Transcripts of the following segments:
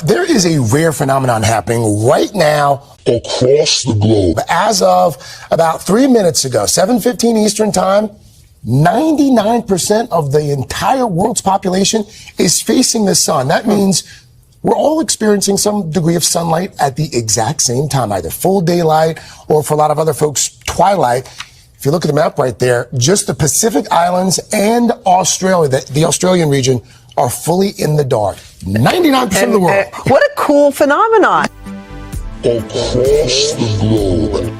There is a rare phenomenon happening right now across the globe. As of about 3 minutes ago, 7:15 Eastern Time, 99% of the entire world's population is facing the sun. That means we're all experiencing some degree of sunlight at the exact same time, either full daylight or for a lot of other folks, twilight. If you look at the map right there, just the Pacific Islands and Australia, the Australian region, are fully in the dark. 99% of the world. What a cool phenomenon. Across the globe.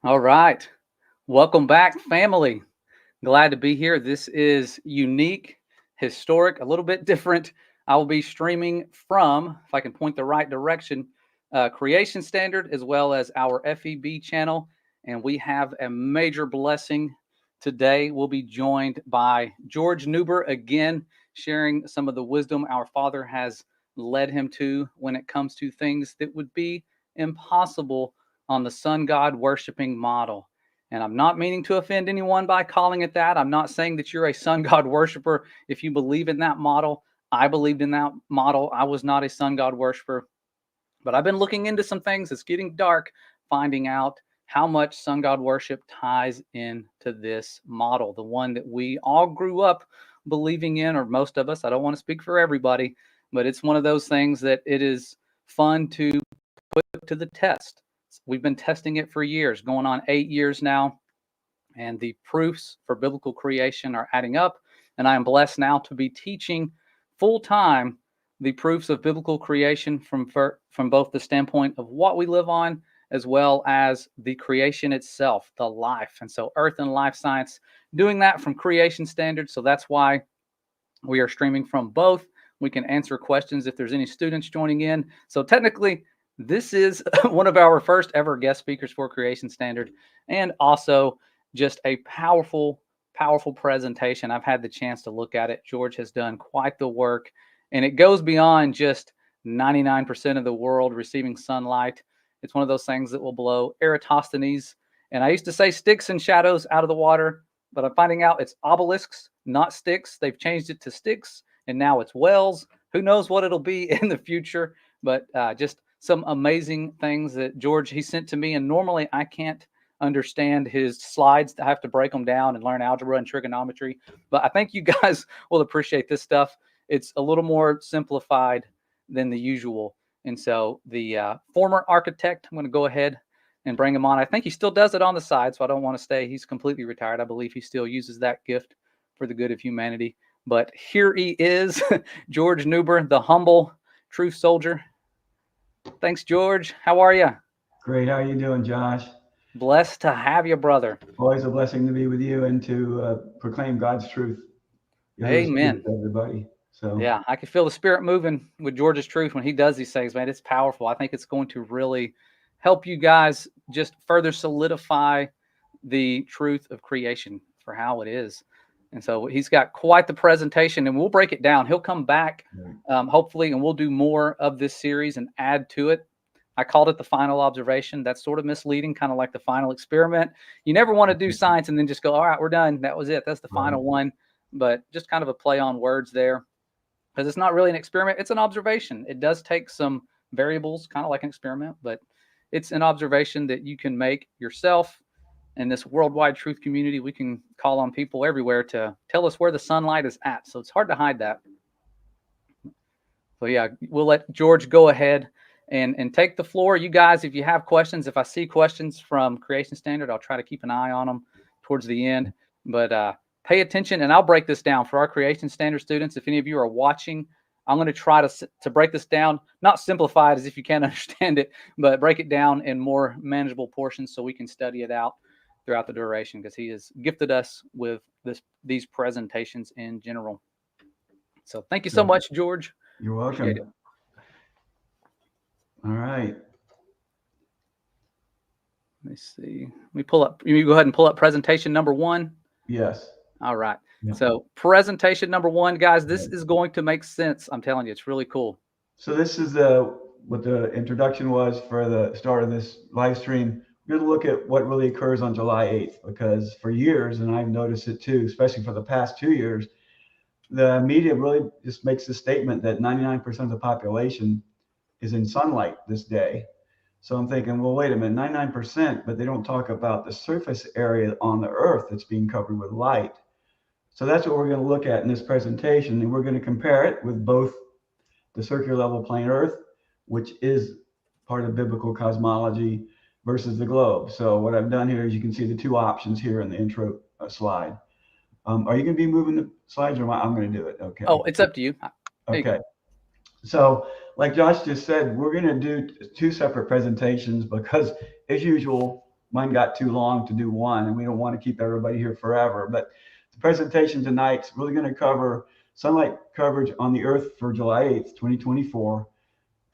All right. Welcome back, family. Glad to be here. This is unique, historic, a little bit different. I will be streaming from, if I can point the right direction, Creation Standard, as well as our FEB channel. And we have a major blessing today. We'll be joined by George Nuber again, sharing some of the wisdom our Father has led him to when it comes to things that would be impossible on the sun god worshiping model. And I'm not meaning to offend anyone by calling it that. I'm not saying that you're a sun god worshiper if you believe in that model. I believed in that model. I was not a sun god worshiper, but I've been looking into some things. It's getting dark, finding out how much sun god worship ties into this model, the one that we all grew up believing in, or most of us. I don't want to speak for everybody, but it's one of those things that it is fun to put to the test. We've been testing it for years, going on 8 years now, and the proofs for biblical creation are adding up. And I am blessed now to be teaching full-time the proofs of biblical creation from both the standpoint of what we live on, as well as the creation itself, the life. And so earth and life science, doing that from Creation Standard. So that's why we are streaming from both. We can answer questions if there's any students joining in. So technically, this is one of our first ever guest speakers for Creation Standard, and also just a powerful, powerful presentation. I've had the chance to look at it. George has done quite the work, and it goes beyond just 99% of the world receiving sunlight. It's one of those things that will blow Eratosthenes, and I used to say sticks and shadows, out of the water, but I'm finding out it's obelisks, not sticks. They've changed it to sticks, and now it's wells. Who knows what it'll be in the future, but just some amazing things that George, he sent to me. And normally I can't understand his slides. I have to break them down and learn algebra and trigonometry. But I think you guys will appreciate this stuff. It's a little more simplified than the usual. And so the former architect, I'm going to go ahead and bring him on. I think he still does it on the side, so I don't want to stay. He's completely retired. I believe he still uses that gift for the good of humanity. But here he is, George Nuber, the humble truth soldier. Thanks, George. How are you? Great. How are you doing, Josh? Blessed to have you, brother. Always a blessing to be with you and to proclaim God's truth. Amen. Everybody. So yeah, I can feel the spirit moving with George's truth when he does these things, man. It's powerful. I think it's going to really help you guys just further solidify the truth of creation for how it is. And so he's got quite the presentation, and we'll break it down. He'll come back, hopefully, and we'll do more of this series and add to it. I called it the final observation. That's sort of misleading, kind of like the final experiment. You never want to do science and then just go, all right, we're done. That was it. That's the final one. But just kind of a play on words there, because it's not really an experiment. It's an observation. It does take some variables, kind of like an experiment, but it's an observation that you can make yourself in this worldwide truth community, we can call on people everywhere to tell us where the sunlight is at. So it's hard to hide that. So yeah, we'll let George go ahead and take the floor. You guys, if you have questions, if I see questions from Creation Standard, I'll try to keep an eye on them towards the end. But pay attention, and I'll break this down for our Creation Standard students. If any of you are watching, I'm going to try to break this down, not simplify it as if you can't understand it, but break it down in more manageable portions so we can study it out throughout the duration, because he has gifted us with these presentations in general. So thank you so much, George. You're welcome. Appreciate it. All right. Let me see. We pull up. You go ahead and pull up presentation number 1. Yes. All right. Yeah. So presentation number 1, guys, this is going to make sense. I'm telling you, it's really cool. So this is what the introduction was for the start of this live stream. We're going to look at what really occurs on July 8th, because for years, and I've noticed it too, especially for the past 2 years, the media really just makes the statement that 99% of the population is in sunlight this day. So I'm thinking, well, wait a minute, 99%, but they don't talk about the surface area on the Earth that's being covered with light. So that's what we're going to look at in this presentation, and we're going to compare it with both the circular level plane Earth, which is part of biblical cosmology, versus the globe. So what I've done here is you can see the 2 options here in the intro slide. Are you going to be moving the slides, or I'm going to do it? Okay. Oh, it's up to you. Okay. So like Josh just said, we're going to do 2 separate presentations because, as usual, mine got too long to do one, and we don't want to keep everybody here forever. But the presentation tonight's really going to cover sunlight coverage on the Earth for July 8th, 2024.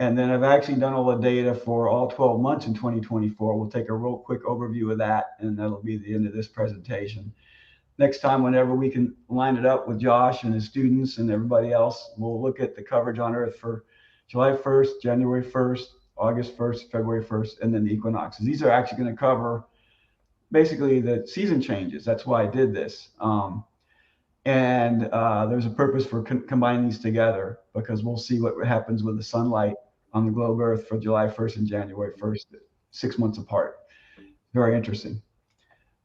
And then I've actually done all the data for all 12 months in 2024. We'll take a real quick overview of that, and that'll be the end of this presentation. Next time, whenever we can line it up with Josh and his students and everybody else, we'll look at the coverage on Earth for July 1st, January 1st, August 1st, February 1st, and then the equinoxes. These are actually going to cover basically the season changes. That's why I did this. There's a purpose for combining these together, because we'll see what happens with the sunlight on the globe Earth for July 1st and January 1st, 6 months apart. Very interesting.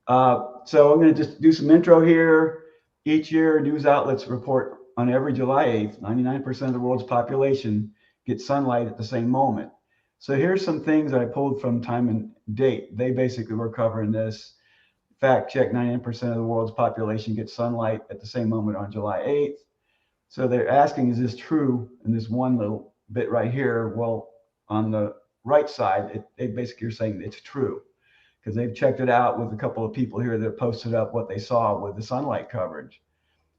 So I'm going to just do some intro here. Each year, news outlets report on every July 8th, 99% of the world's population gets sunlight at the same moment. So here's some things that I pulled from Time and Date. They basically were covering this. Fact check, 99% of the world's population gets sunlight at the same moment on July 8th. So they're asking, is this true? And this one little bit right here, well, on the right side, they basically are saying it's true, because they've checked it out with a couple of people here that posted up what they saw with the sunlight coverage.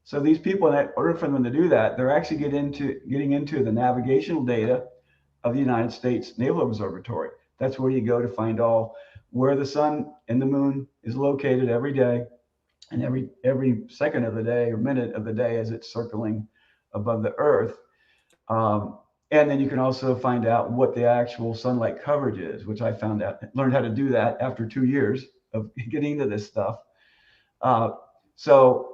So these people, in order for them to do that, they're actually getting into the navigational data of the United States Naval Observatory. That's where you go to find all where the sun and the moon is located every day, and every second of the day or minute of the day as it's circling above the Earth. And then you can also find out what the actual sunlight coverage is, which I learned how to do that after 2 years of getting into this stuff. So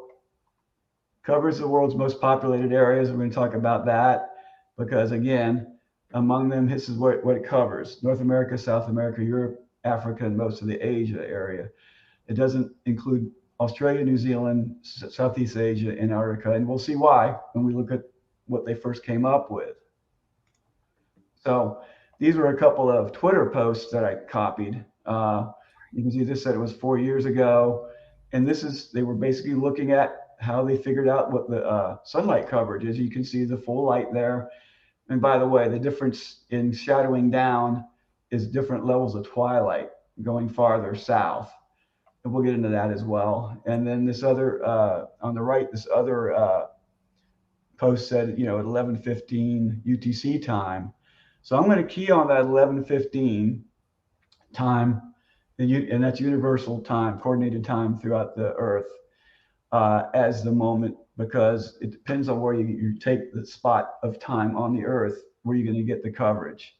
covers the world's most populated areas. We're going to talk about that because, again, among them, this is what it covers: North America, South America, Europe, Africa, and most of the Asia area. It doesn't include Australia, New Zealand, Southeast Asia, Antarctica, and we'll see why when we look at what they first came up with. So these were a couple of Twitter posts that I copied. You can see this said it was 4 years ago, and they were basically looking at how they figured out what the sunlight coverage is. You can see the full light there. And by the way, the difference in shadowing down is different levels of twilight going farther south. And we'll get into that as well. And then this other, on the right, this other post said, at 11:15 UTC time. So I'm going to key on that 11:15 time, and that's universal time, coordinated time throughout the Earth as the moment, because it depends on where you take the spot of time on the Earth where you're going to get the coverage.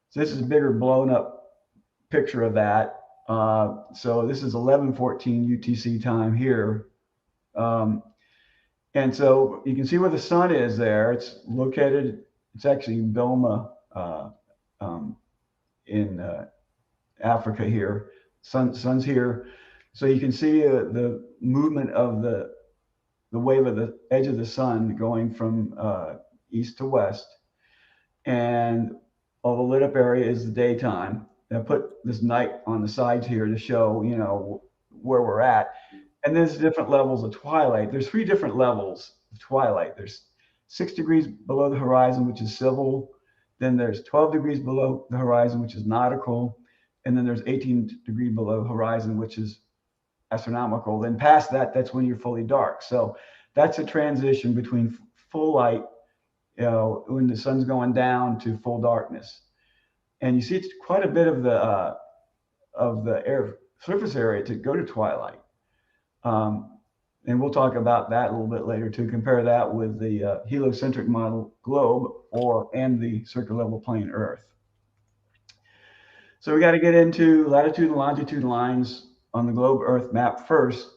So this is a bigger blown up picture of that. So this is 11:14 UTC time here. And so you can see where the sun is there. It's located, it's actually in Bilma in Africa here. Sun's here. So you can see the movement of the wave of the edge of the sun going from east to west. And all the lit up area is the daytime. And I put this night on the sides here to show, you know, where we're at. And there's different levels of twilight. There's 3 different levels of twilight. There's 6 degrees below the horizon, which is civil. Then there's 12 degrees below the horizon, which is nautical. And then there's 18 degrees below the horizon, which is astronomical. Then past that, that's when you're fully dark. So that's a transition between full light, you know, when the sun's going down, to full darkness. And you see it's quite a bit of the air surface area to go to twilight. And we'll talk about that a little bit later to compare that with the heliocentric model globe and the circular level plane Earth. So we got to get into latitude and longitude lines on the globe Earth map first.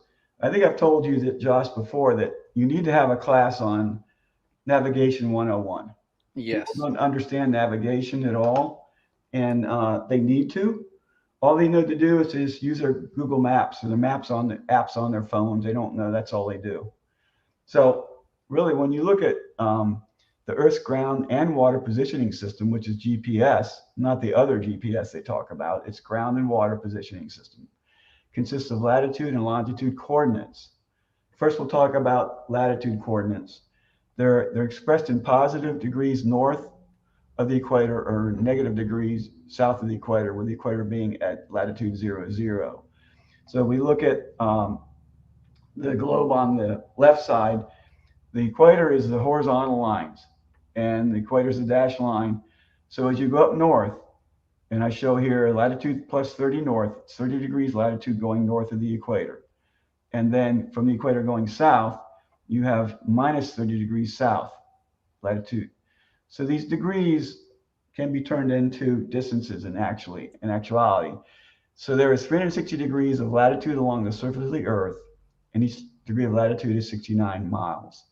I think I've told you that, Josh, before, that you need to have a class on Navigation 101. Yes. People don't understand navigation at all, and they need to. All they know to do is just use their Google Maps or the maps on the apps on their phones. They don't know. That's all they do. So really, when you look at the Earth's ground and water positioning system, which is GPS, not the other GPS they talk about, it's ground and water positioning system, consists of latitude and longitude coordinates. First, we'll talk about latitude coordinates. They're expressed in positive degrees north of the equator or negative degrees south of the equator, with the equator being at latitude 0, 0. So we look at the globe on the left side. The equator is the horizontal lines, and the equator is the dashed line. So as you go up north, and I show here latitude plus 30 north, it's 30 degrees latitude going north of the equator. And then from the equator going south, you have minus 30 degrees south latitude. So these degrees can be turned into distances in actuality. So there is 360 degrees of latitude along the surface of the Earth, and each degree of latitude is 69 miles.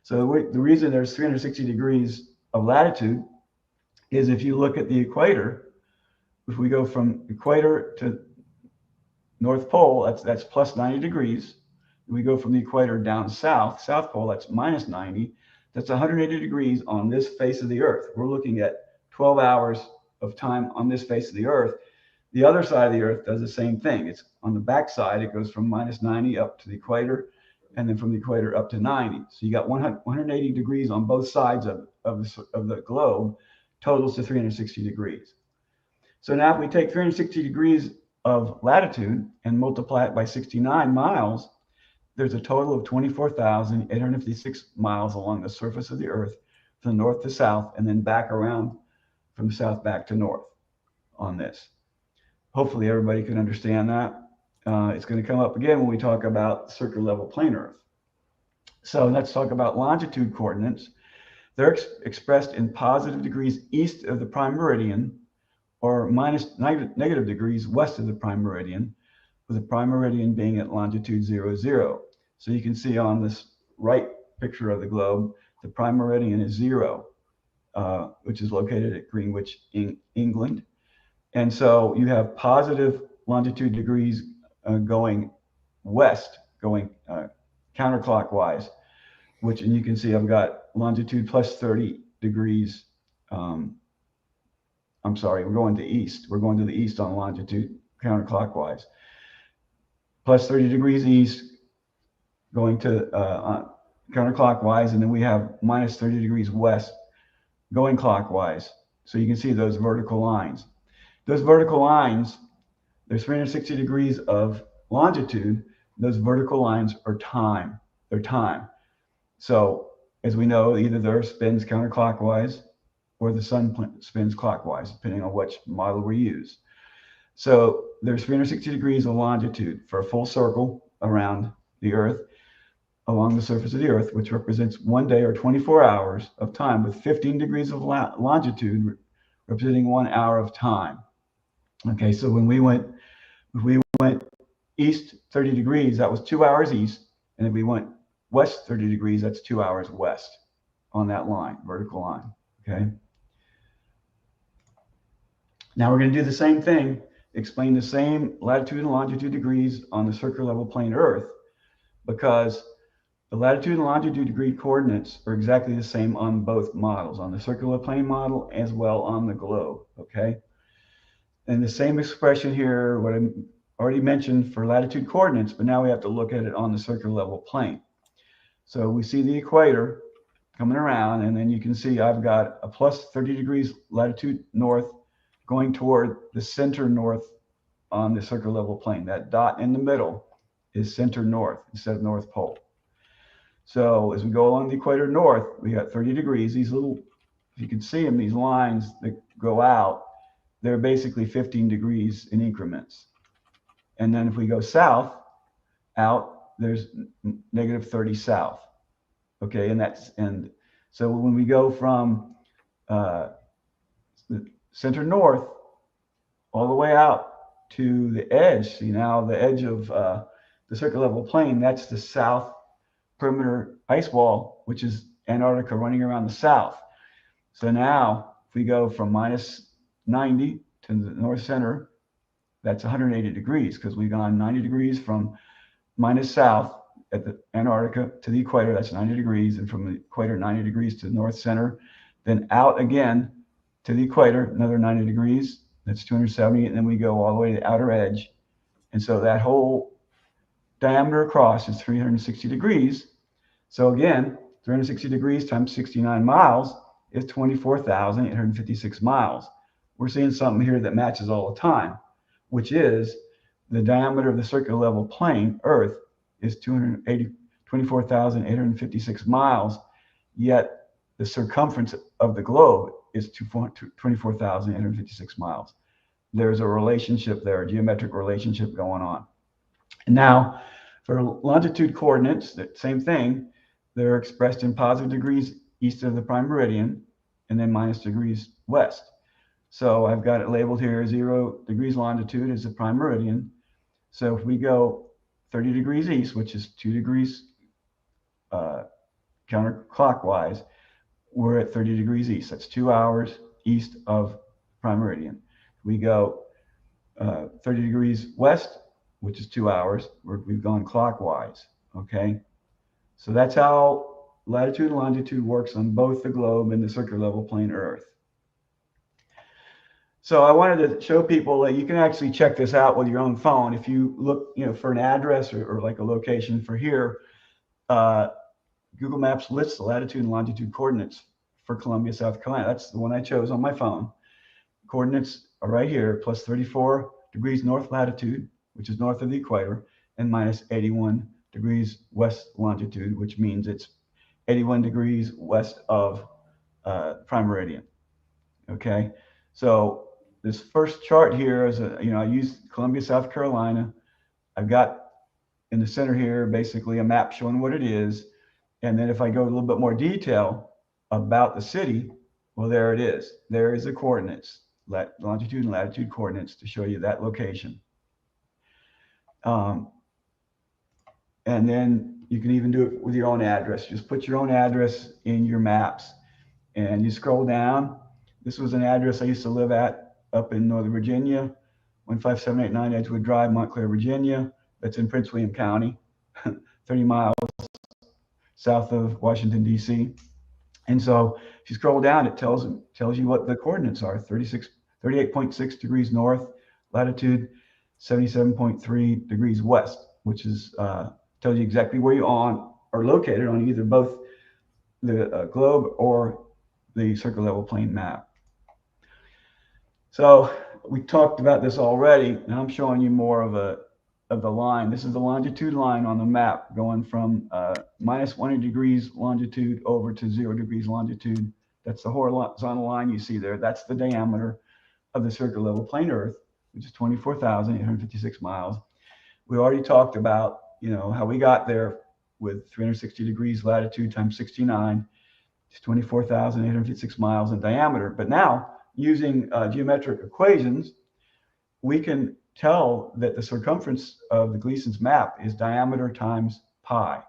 So the reason there's 360 degrees of latitude is if you look at the equator, if we go from equator to North Pole, that's plus 90 degrees. If we go from the equator down South Pole, that's minus 90. That's 180 degrees on this face of the Earth. We're looking at 12 hours of time on this face of the Earth. The other side of the Earth does the same thing. It's on the back side. It goes from minus 90 up to the equator, and then from the equator up to 90. So you got 180 degrees on both sides of the globe, totals to 360 degrees. So now if we take 360 degrees of latitude and multiply it by 69 miles, there's a total of 24,856 miles along the surface of the Earth from north to south, and then back around from south back to north on this. Hopefully everybody can understand that. It's going to come up again when we talk about circular level plane Earth. So let's talk about longitude coordinates. They're expressed in positive degrees east of the prime meridian, or minus negative degrees west of the prime meridian, with the prime meridian being at longitude 0, 0. So you can see on this right picture of the globe, the prime meridian is 0, which is located at Greenwich, England. And so you have positive longitude degrees going west, going counterclockwise, and you can see I've got longitude plus 30 degrees. I'm sorry, we're going to east. We're going to the east on longitude counterclockwise. Plus 30 degrees east, going to counterclockwise, and then we have minus 30 degrees west, going clockwise. So you can see those vertical lines. Those vertical lines, there's 360 degrees of longitude. Those vertical lines are time. They're time. So as we know, either the Earth spins counterclockwise or the sun spins clockwise, depending on which model we use. So there's 360 degrees of longitude for a full circle around the Earth, along the surface of the Earth, which represents 1 day or 24 hours of time, with 15 degrees of longitude representing 1 hour of time. Okay, so if we went east 30 degrees, that was 2 hours east. And if we went west 30 degrees, that's 2 hours west on that line, vertical line. Okay. Now we're going to do the same thing explain the same latitude and longitude degrees on the circular level plane Earth, because the latitude and longitude degree coordinates are exactly the same on both models, on the circular plane model as well on the globe, okay? And the same expression here, what I already mentioned for latitude coordinates, but now we have to look at it on the circular level plane. So we see the equator coming around, and then you can see I've got a plus 30 degrees latitude north going toward the center north on the circular level plane. That dot in the middle is center north instead of North Pole. So as we go along the equator north, we got 30 degrees. These little, if you can see them, these lines that go out, they're basically 15 degrees in increments. And then if we go south out, there's negative 30 south. Okay, and so when we go from the center north all the way out to the edge, see now the edge of the circular level plane, that's the south perimeter ice wall, which is Antarctica running around the south. So now if we go from minus 90 to the north center, that's 180 degrees, because we've gone 90 degrees from minus south at the Antarctica to the equator, that's 90 degrees, and from the equator 90 degrees to the north center, then out again to the equator, another 90 degrees, that's 270, and then we go all the way to the outer edge. And so that whole diameter across is 360 degrees. So again, 360 degrees times 69 miles is 24,856 miles. We're seeing something here that matches all the time, which is the diameter of the circular level plane, Earth, is 24,856 miles, yet the circumference of the globe is 24,856 miles. There's a relationship there, a geometric relationship going on. And now, for longitude coordinates, the same thing, they're expressed in positive degrees east of the prime meridian, and then minus degrees west. So I've got it labeled here, 0 degrees longitude is the prime meridian. So if we go 30 degrees east, which is 2 degrees counterclockwise, we're at 30 degrees east. That's 2 hours east of prime meridian. We go 30 degrees west, which is 2 hours, we've gone clockwise, okay? So that's how latitude and longitude works on both the globe and the circular level plane Earth. So I wanted to show people that you can actually check this out with your own phone. If you look, for an address or like a location for here, Google Maps lists the latitude and longitude coordinates for Columbia, South Carolina. That's the one I chose on my phone. Coordinates are right here, plus 34 degrees north latitude, which is north of the equator, and minus 81 degrees west longitude, which means it's 81 degrees west of prime meridian. Okay, so this first chart here is I used Columbia, South Carolina. I've got in the center here basically a map showing what it is, and then if I go a little bit more detail about the city, well, there it is. There is the coordinates, longitude and latitude coordinates to show you that location. And then you can even do it with your own address. Just put your own address in your maps and you scroll down. This was an address I used to live at up in Northern Virginia, 15789 Edgewood Drive, Montclair, Virginia. That's in Prince William County, 30 miles south of Washington, D.C. And so if you scroll down, it tells you what the coordinates are: 38.6 degrees north latitude, 77.3 degrees west, which is tells you exactly where you are located on either both the globe or the circular level plane map. So we talked about this already. Now I'm showing you more of the line. This is the longitude line on the map going from minus 100 degrees longitude over to 0 degrees longitude. That's the horizontal line you see there. That's the diameter of the circular level plane Earth, which is 24,856 miles. We already talked about, how we got there with 360 degrees latitude times 69. It's 24,856 miles in diameter. But now, using geometric equations, we can tell that the circumference of the Gleason's map is diameter times pi.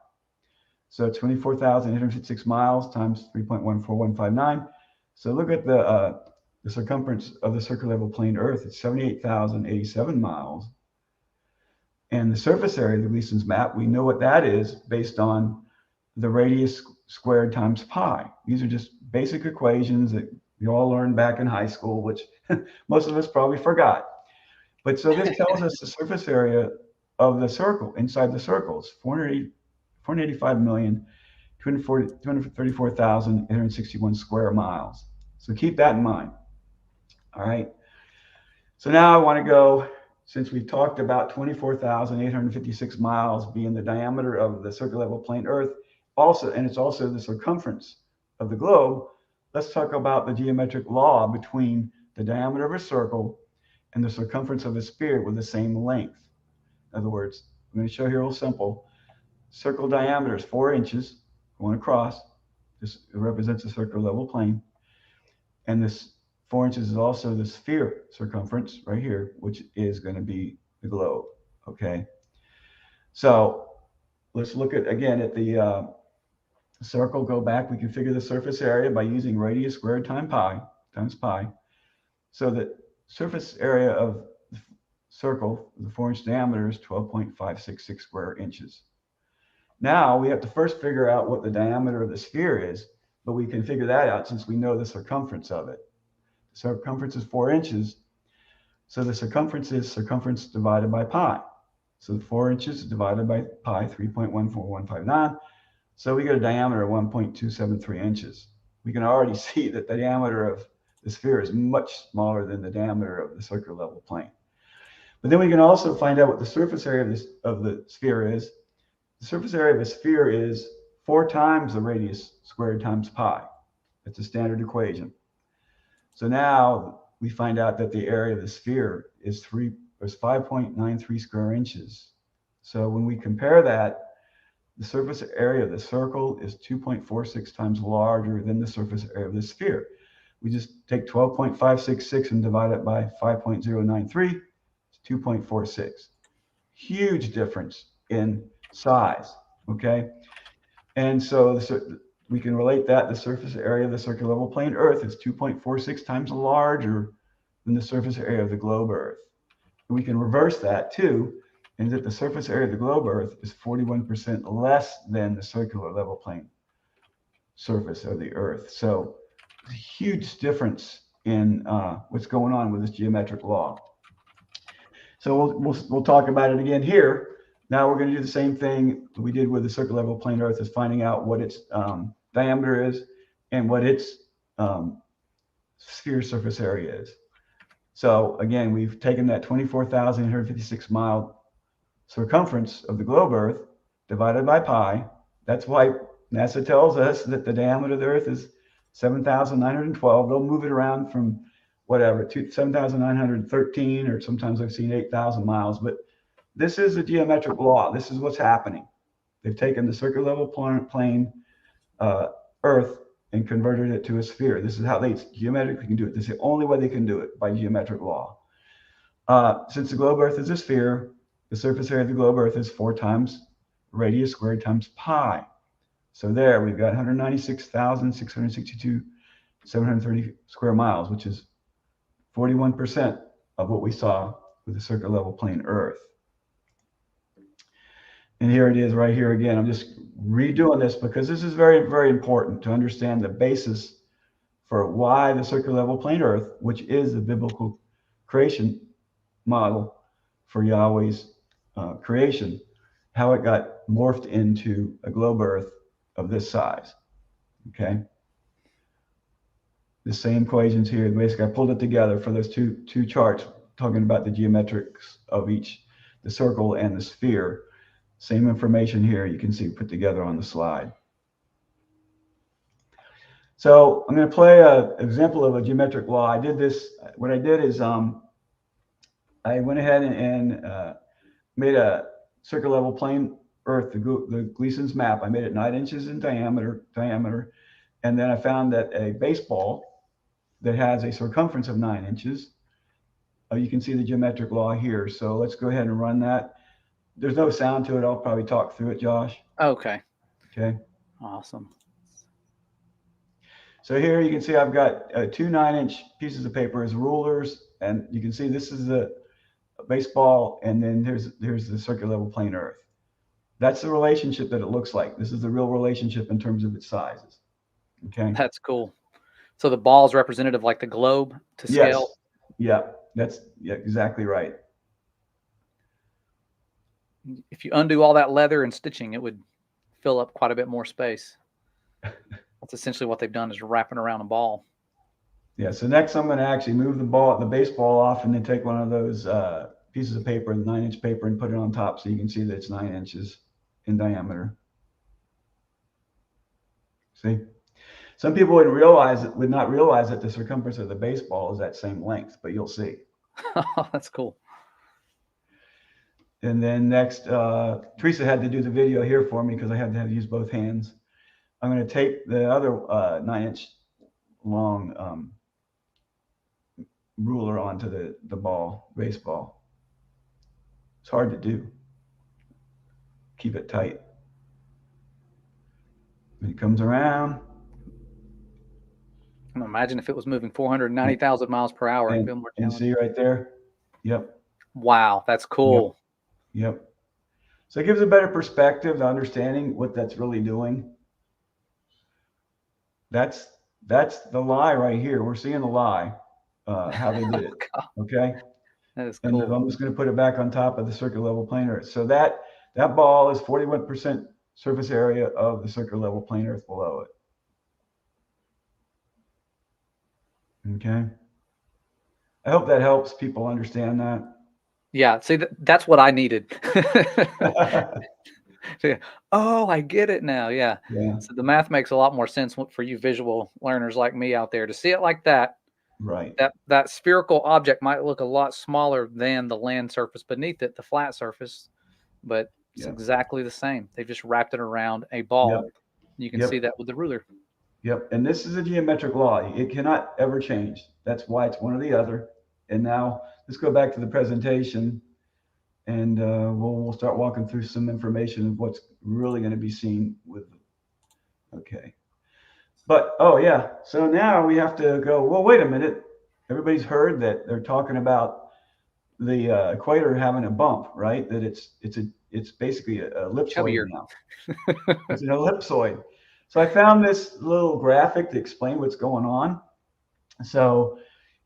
So it's 24,856 miles times 3.14159. So look at the the circumference of the circle-level plane Earth is 78,087 miles. And the surface area of the Gleason's map, we know what that is based on the radius squared times pi. These are just basic equations that you all learned back in high school, which most of us probably forgot. But so this tells us the surface area of the circle, inside the circle, is 485,234,861 square miles. So keep that in mind. All right. So now I want to go, since we talked about 24,856 miles being the diameter of the circle-level plane Earth, also, and it's also the circumference of the globe, let's talk about the geometric law between the diameter of a circle and the circumference of a sphere with the same length. In other words, I'm going to show here real simple. Circle diameter is 4 inches going across. This represents the circle-level plane. And this 4 inches is also the sphere circumference right here, which is going to be the globe. Okay. So let's look at, again, at the circle. Go back. We can figure the surface area by using radius squared times pi. So that surface area of the circle, the 4-inch diameter, is 12.566 square inches. Now we have to first figure out what the diameter of the sphere is, but we can figure that out since we know the circumference of it. The circumference is 4 inches. So the circumference is circumference divided by pi. So 4 inches divided by pi, 3.14159. So we get a diameter of 1.273 inches. We can already see that the diameter of the sphere is much smaller than the diameter of the circle-level plane. But then we can also find out what the surface area of the sphere is. The surface area of a sphere is 4 times the radius squared times pi. It's a standard equation. So now we find out that the area of the sphere is 5.93 square inches. So when we compare that, the surface area of the circle is 2.46 times larger than the surface area of the sphere. We just take 12.566 and divide it by 5.093, it's 2.46. Huge difference in size, okay? And so we can relate that the surface area of the circle-level plane Earth is 2.46 times larger than the surface area of the globe Earth. And we can reverse that too, and that the surface area of the globe Earth is 41% less than the circular level plane surface of the Earth. So a huge difference in what's going on with this geometric law. So we'll talk about it again here. Now we're going to do the same thing we did with the circular level plane Earth, is finding out what its diameter is and what its sphere surface area is. So again, we've taken that 24,856 mile circumference of the globe Earth divided by pi. That's why NASA tells us that the diameter of the Earth is 7,912. They'll move it around from whatever to 7,913, or sometimes I've seen 8,000 miles. But this is a geometric law. This is what's happening. They've taken the circular level plane Earth and converted it to a sphere. This is how they geometrically can do it. This is the only way they can do it, by geometric law. Since the globe Earth is a sphere, the surface area of the globe Earth is 4 times radius squared times pi. So there we've got 196,662,730 square miles, which is 41% of what we saw with the circular level plane Earth. And here it is right here again. I'm just redoing this because this is very, very important to understand the basis for why the circular level plane Earth, which is the biblical creation model for Yahweh's creation, how it got morphed into a globe Earth of this size. Okay. The same equations here. Basically, I pulled it together for those two charts talking about the geometrics of each, the circle and the sphere. Same information here you can see put together on the slide. So I'm going to play an example of a geometric law. I did this. What I did is I went ahead and made a circular level plane Earth, the Gleason's map. I made it 9 inches in diameter, and then I found that a baseball that has a circumference of 9 inches. You can see the geometric law here. So let's go ahead and run that. There's no sound to it. I'll probably talk through it, Josh. Okay. Okay. Awesome. So here you can see I've got 2 9-inch pieces of paper as rulers, and you can see this is the baseball, and then here's the circular level plane Earth. That's the relationship that it looks like. This is the real relationship in terms of its sizes. Okay. That's cool. So the ball is representative like the globe to scale? Yes. Yeah, that's exactly right. If you undo all that leather and stitching, it would fill up quite a bit more space. That's essentially what they've done, is wrapping around a ball. Yeah, so next I'm going to actually move the baseball off, and then take one of those pieces of paper, 9-inch paper, and put it on top so you can see that it's 9 inches in diameter. See? Some people would not realize that the circumference of the baseball is that same length, but you'll see. That's cool. And then next, Teresa had to do the video here for me because I had to use both hands. I'm going to tape the other 9-inch long ruler onto the baseball. It's hard to do. Keep it tight. When it comes around. Imagine if it was moving 490,000 miles per hour. It'd be more and see right there? Yep. Wow, that's cool. Yep. So it gives a better perspective to understanding what that's really doing. That's the lie right here. We're seeing the lie, how they did it. Okay. That is cool. And I'm just going to put it back on top of the circular level plane Earth. So that ball is 41% surface area of the circular level plane Earth below it. Okay. I hope that helps people understand that. Yeah. See, that's what I needed. Oh, I get it now. Yeah. So the math makes a lot more sense for you visual learners like me out there to see it like that. Right. That spherical object might look a lot smaller than the land surface beneath it, the flat surface, but it's exactly the same. They've just wrapped it around a ball. Yep. You can see that with the ruler. Yep. And this is a geometric law. It cannot ever change. That's why it's one or the other. And now let's go back to the presentation, and we'll start walking through some information of what's really going to be seen with. Okay. But, oh yeah, so now we have to go, well, wait a minute. Everybody's heard that they're talking about the equator having a bump, right? That it's basically a ellipsoid now. It's an ellipsoid. So I found this little graphic to explain what's going on. So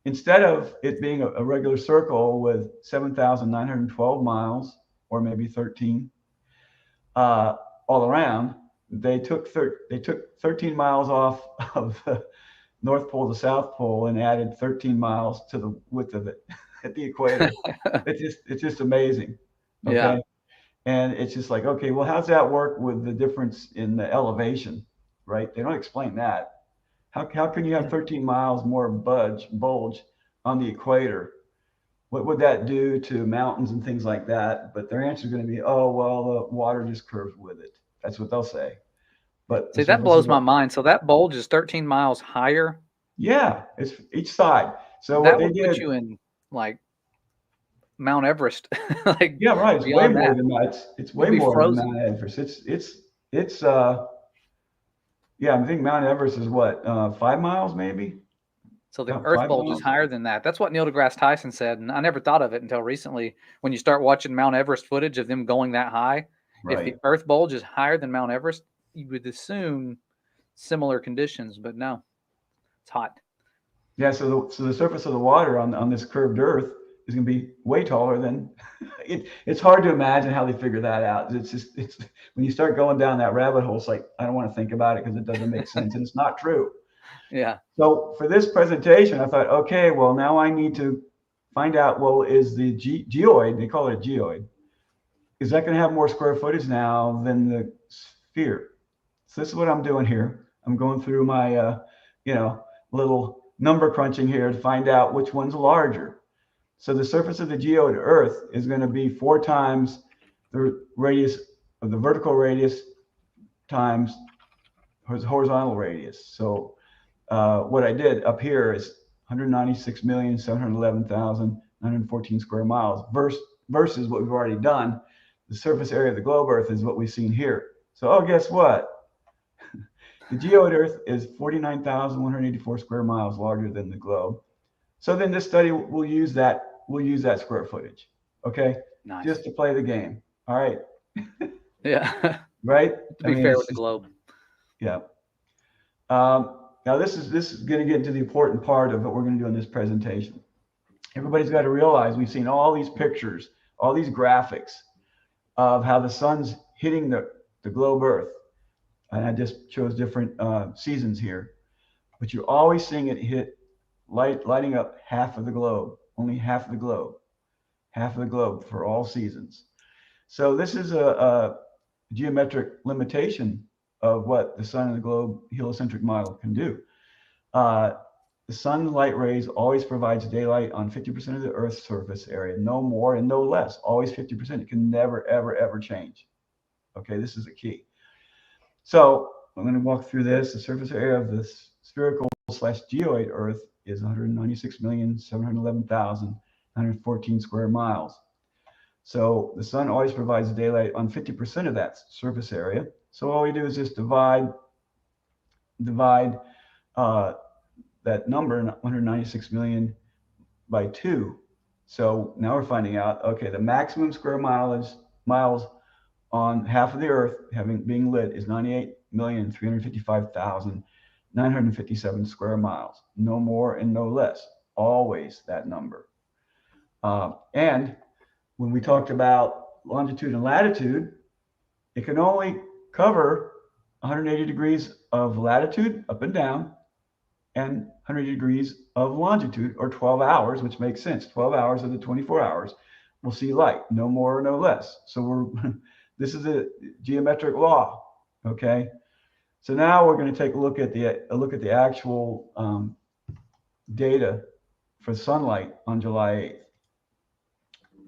instead of it being a regular circle with 7,912 miles, or maybe 13, all around, they took 13 miles off of the North Pole to South Pole and added 13 miles to the width of it at the equator. It's just amazing. Okay. Yeah. And it's just like, okay, well, how's that work with the difference in the elevation, right? They don't explain that. How can you have 13 miles more bulge on the equator? What would that do to mountains and things like that? But their answer is going to be, oh, well, the water just curves with it. That's what they'll say. But see, that blows my mind. So that bulge is 13 miles higher. Yeah, it's each side. So that what they would did, put you in like Mount Everest. Like, yeah, right. It's way more than that. It's way more than Mount Everest. It's yeah, I think Mount Everest is what, 5 miles maybe. So the Earth bulge is higher than that. That's what Neil deGrasse Tyson said, and I never thought of it until recently. When you start watching Mount Everest footage of them going that high, right. If the Earth bulge is higher than Mount Everest, you would assume similar conditions, but no, it's hot. Yeah, so the surface of the water on this curved Earth is going to be way taller than it's hard to imagine how they figure that out. It's when you start going down that rabbit hole, it's like, I don't want to think about it because it doesn't make sense, and it's not true. Yeah. So for this presentation, I thought, okay, well, now I need to find out, well, is the geoid, they call it a geoid, is that going to have more square footage now than the sphere? So this is what I'm doing here. I'm going through my, little number crunching here to find out which one's larger. So the surface of the geoid Earth is going to be 4 times the radius of the vertical radius times horizontal radius. So what I did up here is 196,711,914 square miles versus what we've already done. The surface area of the globe Earth is what we've seen here. So, oh, guess what? The geoid Earth is 49,184 square miles larger than the globe. So then this study will use that square footage, okay? Nice. Just to play the game. All right. Yeah. Right? To be fair with the globe. Yeah. Now this is going to get into the important part of what we're going to do in this presentation. Everybody's got to realize we've seen all these pictures, all these graphics of how the sun's hitting the globe Earth. And I just chose different seasons here. But you're always seeing it hit lighting up half of the globe, only half of the globe for all seasons. So this is a geometric limitation of what the sun and the globe heliocentric model can do. The sun light rays always provides daylight on 50% of the Earth's surface area, no more and no less, always 50%. It can never, ever, ever change. Okay, this is a key. So I'm going to walk through this. The surface area of this spherical / geoid Earth is 196,711,914 square miles. So the sun always provides daylight on 50% of that surface area. So all we do is just divide that number, 196 million, by 2. So now we're finding out, okay, the maximum square miles on half of the Earth being lit is 98,355,957 square miles. No more and no less. Always that number. And when we talked about longitude and latitude, it can only cover 180 degrees of latitude up and down and 180 degrees of longitude, or 12 hours, which makes sense. 12 hours of the 24 hours we'll see light, no more or no less. So this is a geometric law, okay? So now we're going to take a look at the actual data for sunlight on July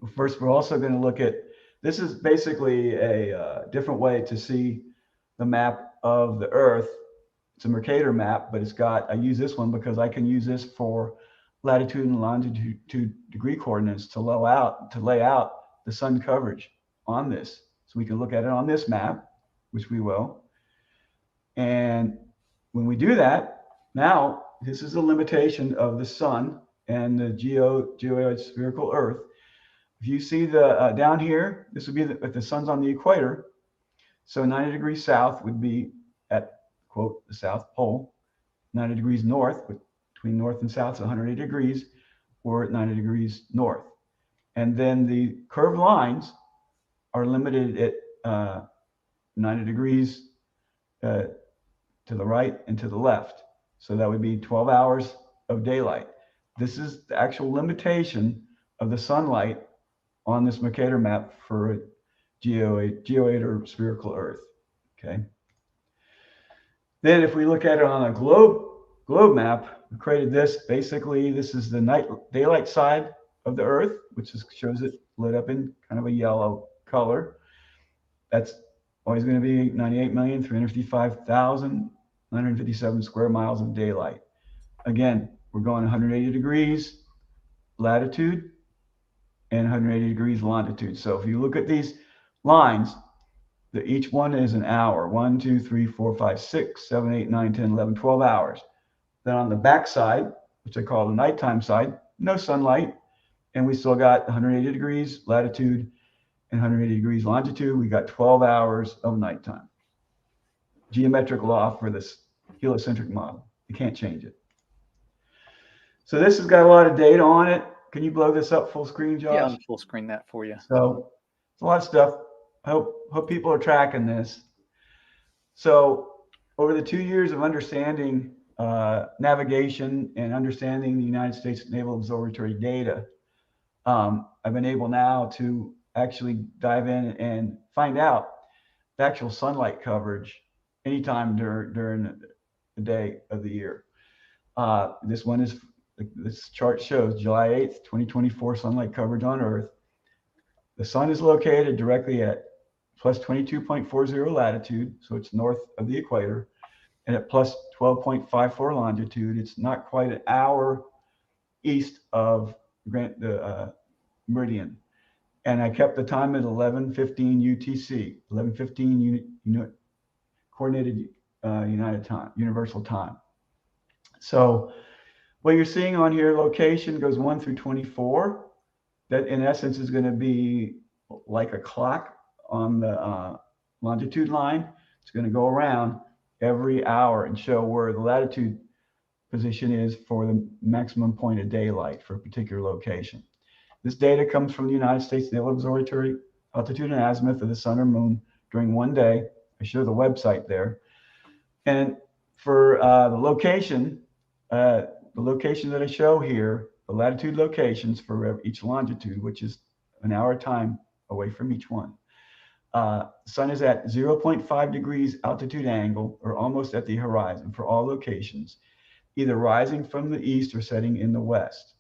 8th. First, we're also going to look at, this is basically a different way to see the map of the Earth. It's a Mercator map, but I use this one because I can use this for latitude and longitude degree coordinates to lay out the sun coverage on this. So we can look at it on this map, which we will. And when we do that, now this is a limitation of the sun and the geoid spherical Earth. If you see the down here, this would be if the sun's on the equator. So 90 degrees south would be at, quote, the South Pole. 90 degrees north, between north and south is 180 degrees, or at 90 degrees north. And then the curved lines are limited at 90 degrees to the right and to the left. So that would be 12 hours of daylight. This is the actual limitation of the sunlight on this Mercator map for a geoid or spherical Earth, okay? Then if we look at it on a globe map, we created this. Basically, this is the daylight side of the Earth, which shows it lit up in kind of a yellow color. That's always going to be 98,355,957 square miles of daylight. Again, we're going 180 degrees latitude and 180 degrees longitude. So if you look at these lines, each one is an hour. 1, 2, 3, 4, 5, 6, 7, 8, 9, 10, 11, 12 hours. Then on the back side, which I call the nighttime side, no sunlight. And we still got 180 degrees latitude and 180 degrees longitude. We got 12 hours of nighttime. Geometric law for this heliocentric model. You can't change it. So this has got a lot of data on it. Can you blow this up full screen, Josh? Yeah, I'll full screen that for you. So it's a lot of stuff. I hope people are tracking this. So over the 2 years of understanding navigation and understanding the United States Naval Observatory data, I've been able now to actually dive in and find out the actual sunlight coverage anytime during the day of the year. This chart shows July 8th, 2024 sunlight coverage on Earth. The sun is located directly at plus 22.40 latitude, so it's north of the equator, and at plus 12.54 longitude, it's not quite an hour east of the meridian. And I kept the time at 11:15 UTC, 11:15 coordinated universal time. So what you're seeing on here, location goes 1 through 24. That in essence is going to be like a clock on the longitude line. It's going to go around every hour and show where the latitude position is for the maximum point of daylight for a particular location. This data comes from the United States Naval Observatory altitude and azimuth of the sun or moon during one day. I show the website there. And for the location that I show here, the latitude locations for each longitude, which is an hour time away from each one. The sun is at 0.5 degrees altitude angle, or almost at the horizon for all locations, either rising from the east or setting in the west.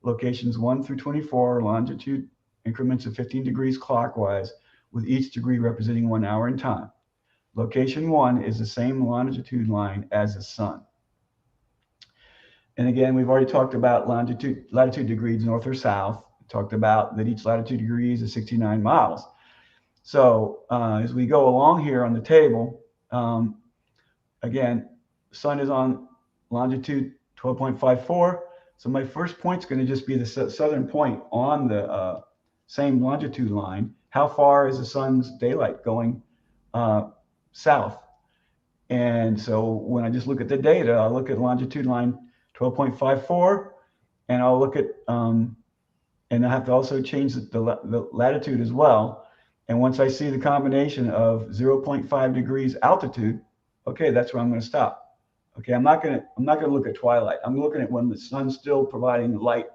Locations 1 through 24 are longitude increments of 15 degrees clockwise, with each degree representing 1 hour in time. Location 1 is the same longitude line as the sun. And again, we've already talked about latitude degrees, north or south. We talked about that each latitude degree is 69 miles. So as we go along here on the table, again, the sun is on longitude 12.54. So my first point is going to just be the southern point on the same longitude line. How far is the sun's daylight going south? And so when I just look at the data, I'll look at longitude line 12.54, and I'll look at, and I have to also change the latitude as well. And once I see the combination of 0.5 degrees altitude, okay, that's where I'm going to stop. Okay, I'm not going to look at twilight. I'm looking at when the sun's still providing light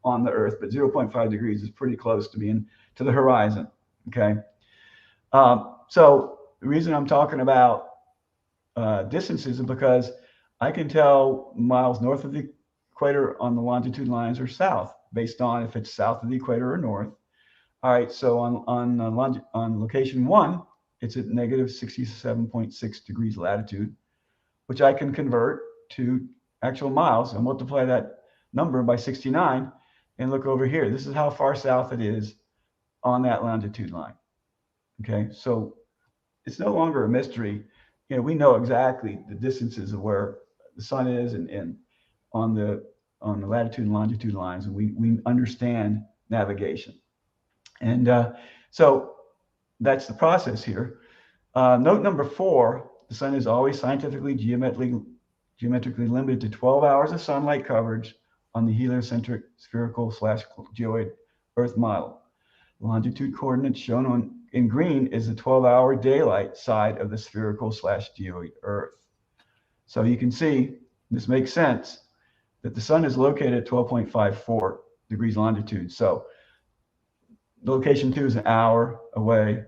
on the Earth, but 0.5 degrees is pretty close to being to the horizon. Okay, so the reason I'm talking about distances is because I can tell miles north of the equator on the longitude lines or south, based on if it's south of the equator or north. All right, so on location 1, it's at negative 67.6 degrees latitude, which I can convert to actual miles and multiply that number by 69 and look over here. This is how far south it is on that longitude line. Okay, so it's no longer a mystery. You know, we know exactly the distances of where the sun is and on the latitude and longitude lines, and we understand navigation. And so that's the process here. Note number 4, the sun is always scientifically geometrically limited to 12 hours of sunlight coverage on the heliocentric spherical / geoid Earth model. The longitude coordinates shown in green is the 12-hour daylight side of the spherical / geoid Earth. So you can see, this makes sense, that the sun is located at 12.54 degrees longitude. So location 2 is an hour away,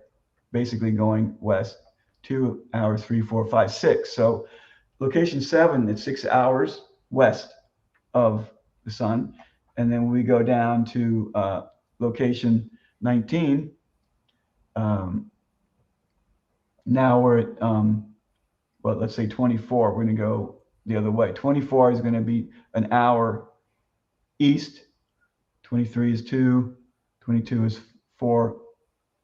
basically going west, 2 hours, 3, 4, 5, 6. So location 7 is 6 hours west of the sun. And then we go down to location 19. Now we're at, well, let's say 24. We're going to go the other way. 24 is going to be an hour east. 23 is 2. 22 is 4.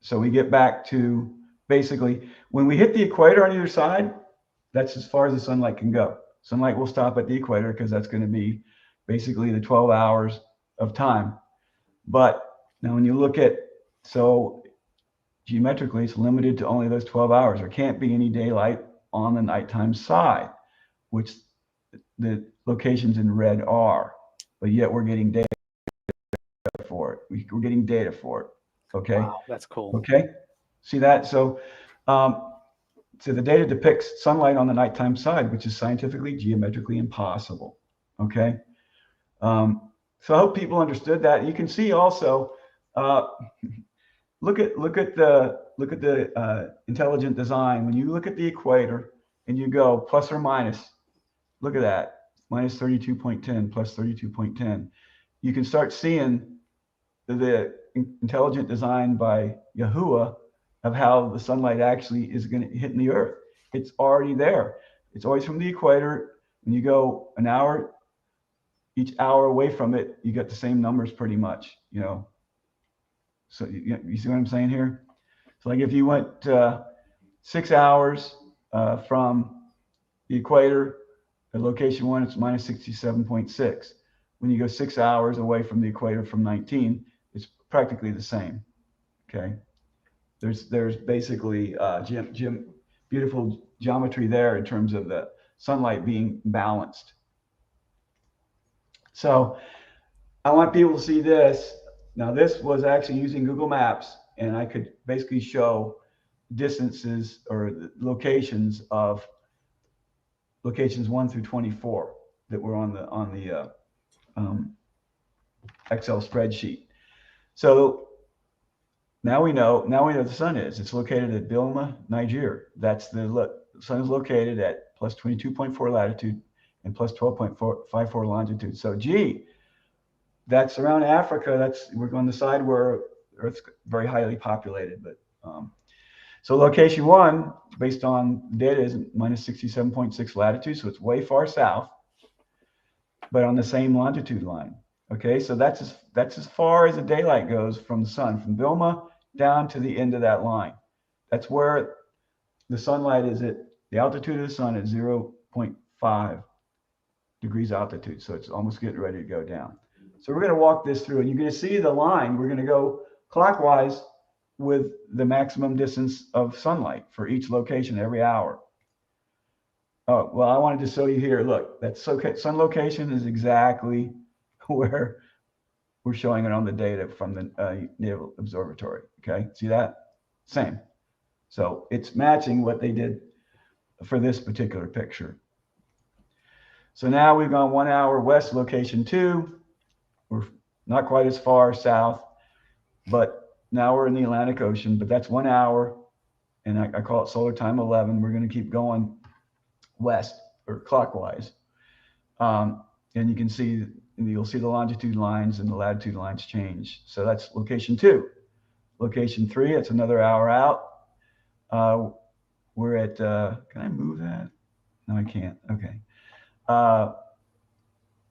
So we get back to basically when we hit the equator on either side, that's as far as the sunlight can go. Sunlight will stop at the equator because that's going to be basically the 12 hours of time. But now when you look at, so geometrically, it's limited to only those 12 hours. There can't be any daylight on the nighttime side, which the locations in red are. But yet we're getting data for it. We're getting data for it. Okay. Wow, that's cool. Okay. See that? So, so the data depicts sunlight on the nighttime side, which is scientifically, geometrically impossible. Okay. So I hope people understood that. You can see also, look at the intelligent design. When you look at the equator and you go plus or minus, look at that, minus 32.10, plus 32.10. You can start seeing the intelligent design by Yahuwah of how the sunlight actually is going to hit the Earth. It's already there. It's always from the equator. When you go an hour, each hour away from it, you get the same numbers pretty much, you know. So you see what I'm saying here? So like if you went 6 hours from The equator, at location 1, it's minus 67.6. When you go 6 hours away from the equator from 19, it's practically the same. Okay. There's basically beautiful geometry there in terms of the sunlight being balanced. So I want people to see this. Now, this was actually using Google Maps, and I could basically show distances or the locations of locations 1 through 24 that were on the Excel spreadsheet. So now we know the sun is. It's located at Bilma, Niger. That's the sun is located at plus 22.4 latitude and plus 12.54 longitude. So gee, that's around Africa. We're on the side where Earth's very highly populated. But so location 1, based on data, is minus 67.6 latitude. So it's way far south, but on the same longitude line. Okay, so that's as far as the daylight goes from the sun, from Bilma down to the end of that line. That's where the sunlight is at the altitude of the sun at 0.5 degrees altitude. So it's almost getting ready to go down. So we're going to walk this through, and you're going to see the line. We're going to go clockwise with the maximum distance of sunlight for each location every hour. Oh, well, I wanted to show you here. Look, that sun location is exactly where we're showing it on the data from the Naval Observatory. Okay, see that? Same. So it's matching what they did for this particular picture. So now we've gone 1 hour west, location 2. We're not quite as far south, but now we're in the Atlantic Ocean, but that's 1 hour, and I call it solar time 11. We're going to keep going west or clockwise. And you can see, you'll see the longitude lines and the latitude lines change. So that's location 2. Location 3, it's another hour out. We're at, can I move that? No, I can't. Okay.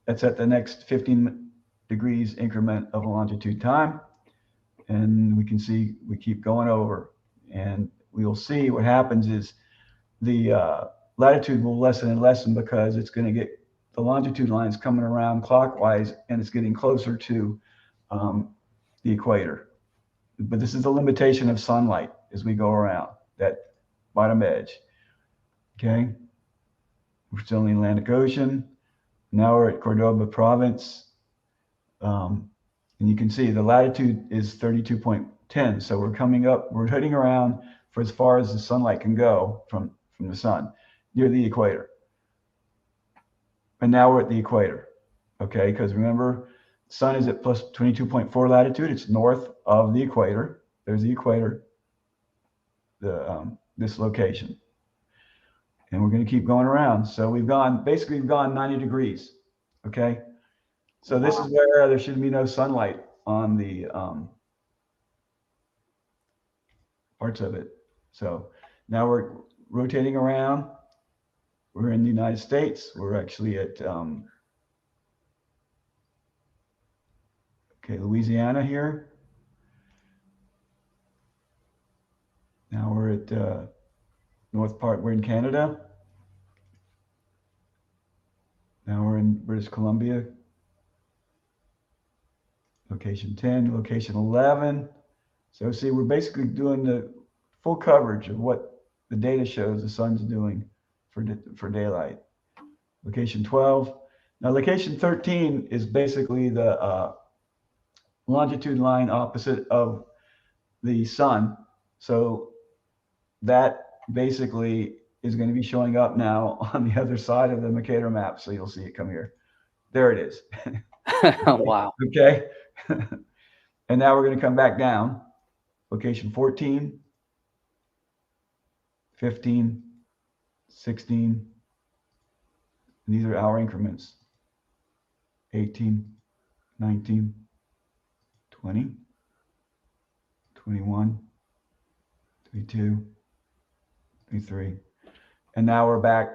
That's at the next 15 degrees increment of longitude time. And we can see we keep going over, and we'll see what happens is the latitude will lessen and lessen because it's going to get the longitude lines coming around clockwise, and it's getting closer to the equator. But this is the limitation of sunlight as we go around that bottom edge. Okay. We're still in the Atlantic Ocean. Now we're at Cordoba province. And you can see the latitude is 32.10. So we're coming up, we're heading around for as far as the sunlight can go from the sun near the equator. And now we're at the equator. Okay, because remember, the sun is at plus 22.4 latitude. It's north of the equator. There's the equator, this location. And we're going to keep going around. So we've gone 90 degrees. Okay. So this is where there should be no sunlight on the parts of it. So now we're rotating around. We're in the United States. We're actually at Louisiana here. Now we're at north part. We're in Canada. Now we're in British Columbia. Location 10, location 11. So see, we're basically doing the full coverage of what the data shows the sun's doing for daylight. Location 12. Now location 13 is basically the longitude line opposite of the sun. So that basically is going to be showing up now on the other side of the Mercator map. So you'll see it come here. There it is. Wow. Okay. And now we're going to come back down. Location 14, 15, 16. And these are hour increments. 18, 19, 20, 21, 22, 23. And now we're back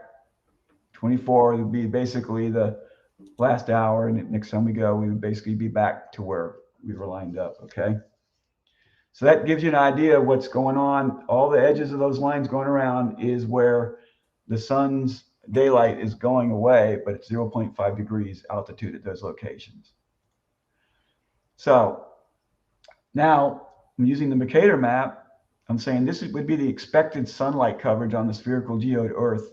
24. It would be basically the last hour. And next time we go, we would basically be back to where we were lined up. Okay. So that gives you an idea of what's going on. All the edges of those lines going around is where the sun's daylight is going away, but it's 0.5 degrees altitude at those locations. So now I'm using the Mercator map. I'm saying this would be the expected sunlight coverage on the spherical geoid Earth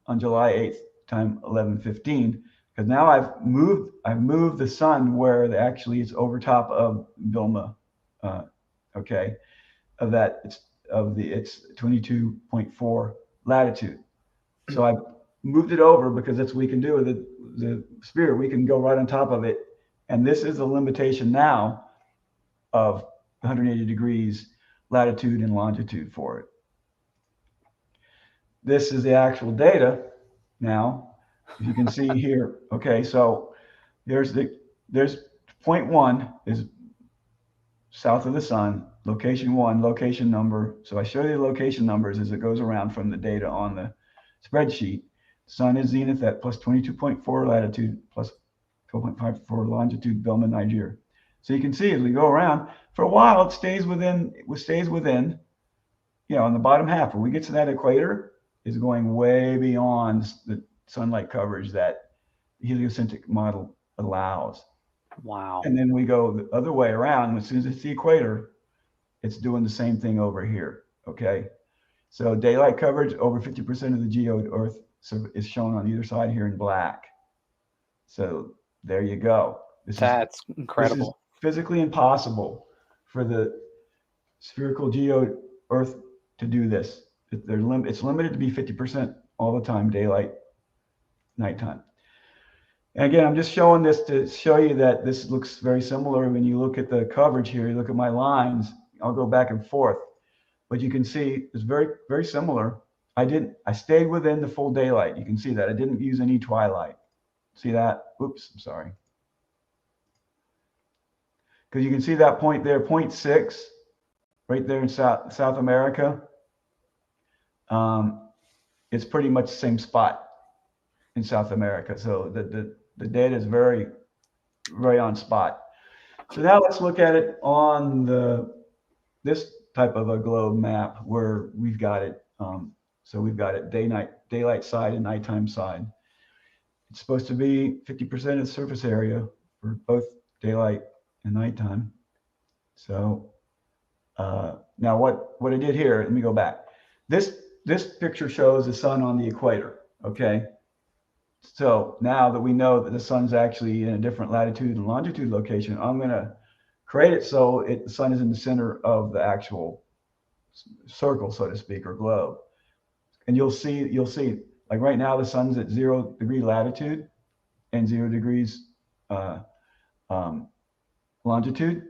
on July 8th, time 11:15. Because now I've moved the sun where actually it's over top of Vilma, okay, of that it's 22.4 latitude. So I moved it over because that's what we can do with the sphere. We can go right on top of it, and this is the limitation now of 180 degrees latitude and longitude for it. This is the actual data now. If you can see here, okay, so there's point 1 is south of the sun, location 1, location number. So I show you the location numbers as it goes around from the data on the spreadsheet. Sun is zenith at plus 22.4 latitude, plus 12.5 for longitude, Vilma, Nigeria. So you can see as we go around, for a while it stays within, you know, on the bottom half. When we get to that equator, is going way beyond the sunlight coverage that the heliocentric model allows. Wow. And then we go the other way around. As soon as it's the equator, it's doing the same thing over here. Okay. So daylight coverage over 50% of the geoid Earth is shown on either side here in black. So there you go. That's incredible. This is physically impossible for the spherical geoid Earth to do this. It's limited to be 50% all the time, daylight, nighttime. And again, I'm just showing this to show you that this looks very similar when you look at the coverage here. You look at my lines. I'll go back and forth, but you can see it's very, very similar. I stayed within the full daylight. You can see that I didn't use any twilight. See that? Oops, I'm sorry. Because you can see that point there, 0.6, right there in South America. It's pretty much the same spot in South America. So the data is very, very on spot. So now let's look at it on this type of a globe map where we've got it. So we've got it daylight side and nighttime side. It's supposed to be 50% of the surface area for both daylight and nighttime. So now what I did here, let me go back. This picture shows the sun on the equator, okay? So now that we know that the sun's actually in a different latitude and longitude location, I'm gonna create it so the sun is in the center of the actual circle, so to speak, or globe. And you'll see, like right now the sun's at 0 degree latitude and 0 degrees longitude.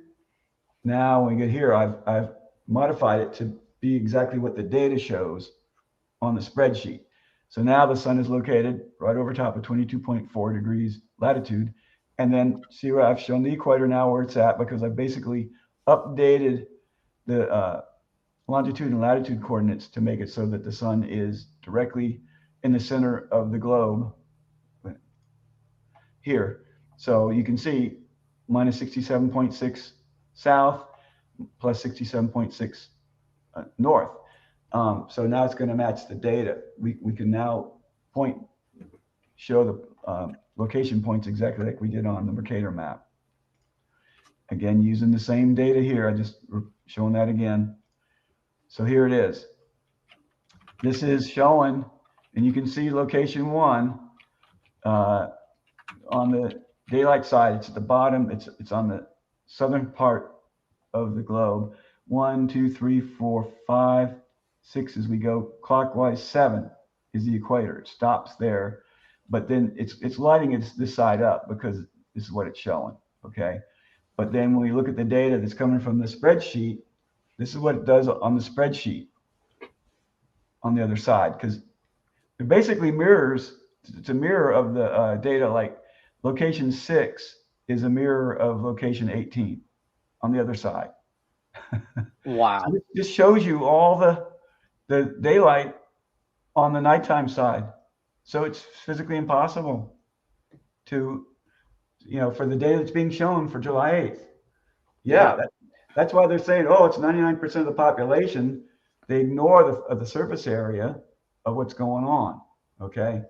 Now when we get here, I've modified it to be exactly what the data shows on the spreadsheet. So now the sun is located right over top of 22.4 degrees latitude. And then see where I've shown the equator now where it's at, because I basically updated the longitude and latitude coordinates to make it so that the sun is directly in the center of the globe here. So you can see minus 67.6 south, plus 67.6 north. So now it's going to match the data. We can now show the location points exactly like we did on the Mercator map. Again, using the same data here, I just showing that again. So here it is. This is showing, and you can see location 1 on the daylight side. It's at the bottom. It's on the southern part of the globe. 1, 2, 3, 4, 5, 6 as we go clockwise. 7 is the equator. It stops there, but then it's lighting this side up because this is what it's showing. Okay, but then when we look at the data that's coming from the spreadsheet, this is what it does on the spreadsheet on the other side, because it basically mirrors. It's a mirror of the data. Like location 6 is a mirror of location 18 on the other side. Wow. So this shows you all the daylight on the nighttime side. So it's physically impossible to, for the data that's being shown for July 8th. Yeah, that's why they're saying, oh, it's 99% of the population. They ignore the surface area of what's going on. Okay.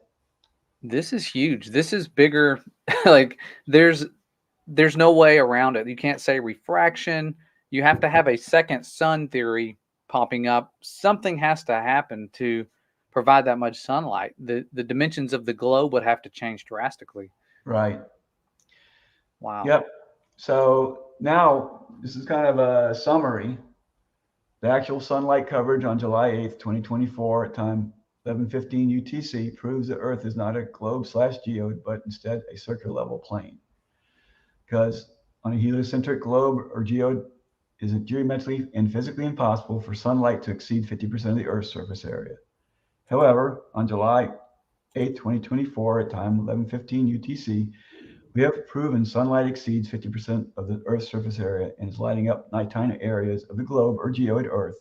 This is huge. This is bigger. Like there's no way around it. You can't say refraction. You have to have a second sun theory popping up. Something has to happen to provide that much sunlight. The dimensions of the globe would have to change drastically. Right. Wow. Yep. So now this is kind of a summary. The actual sunlight coverage on July 8th, 2024 at time 11:15 UTC proves that Earth is not a globe/geode, but instead a circular level plane. Because on a heliocentric globe or geode, is it geometrically and physically impossible for sunlight to exceed 50% of the Earth's surface area. However, on July 8th, 2024 at time 11:15 UTC, we have proven sunlight exceeds 50% of the Earth's surface area and is lighting up nighttime areas of the globe or geoid Earth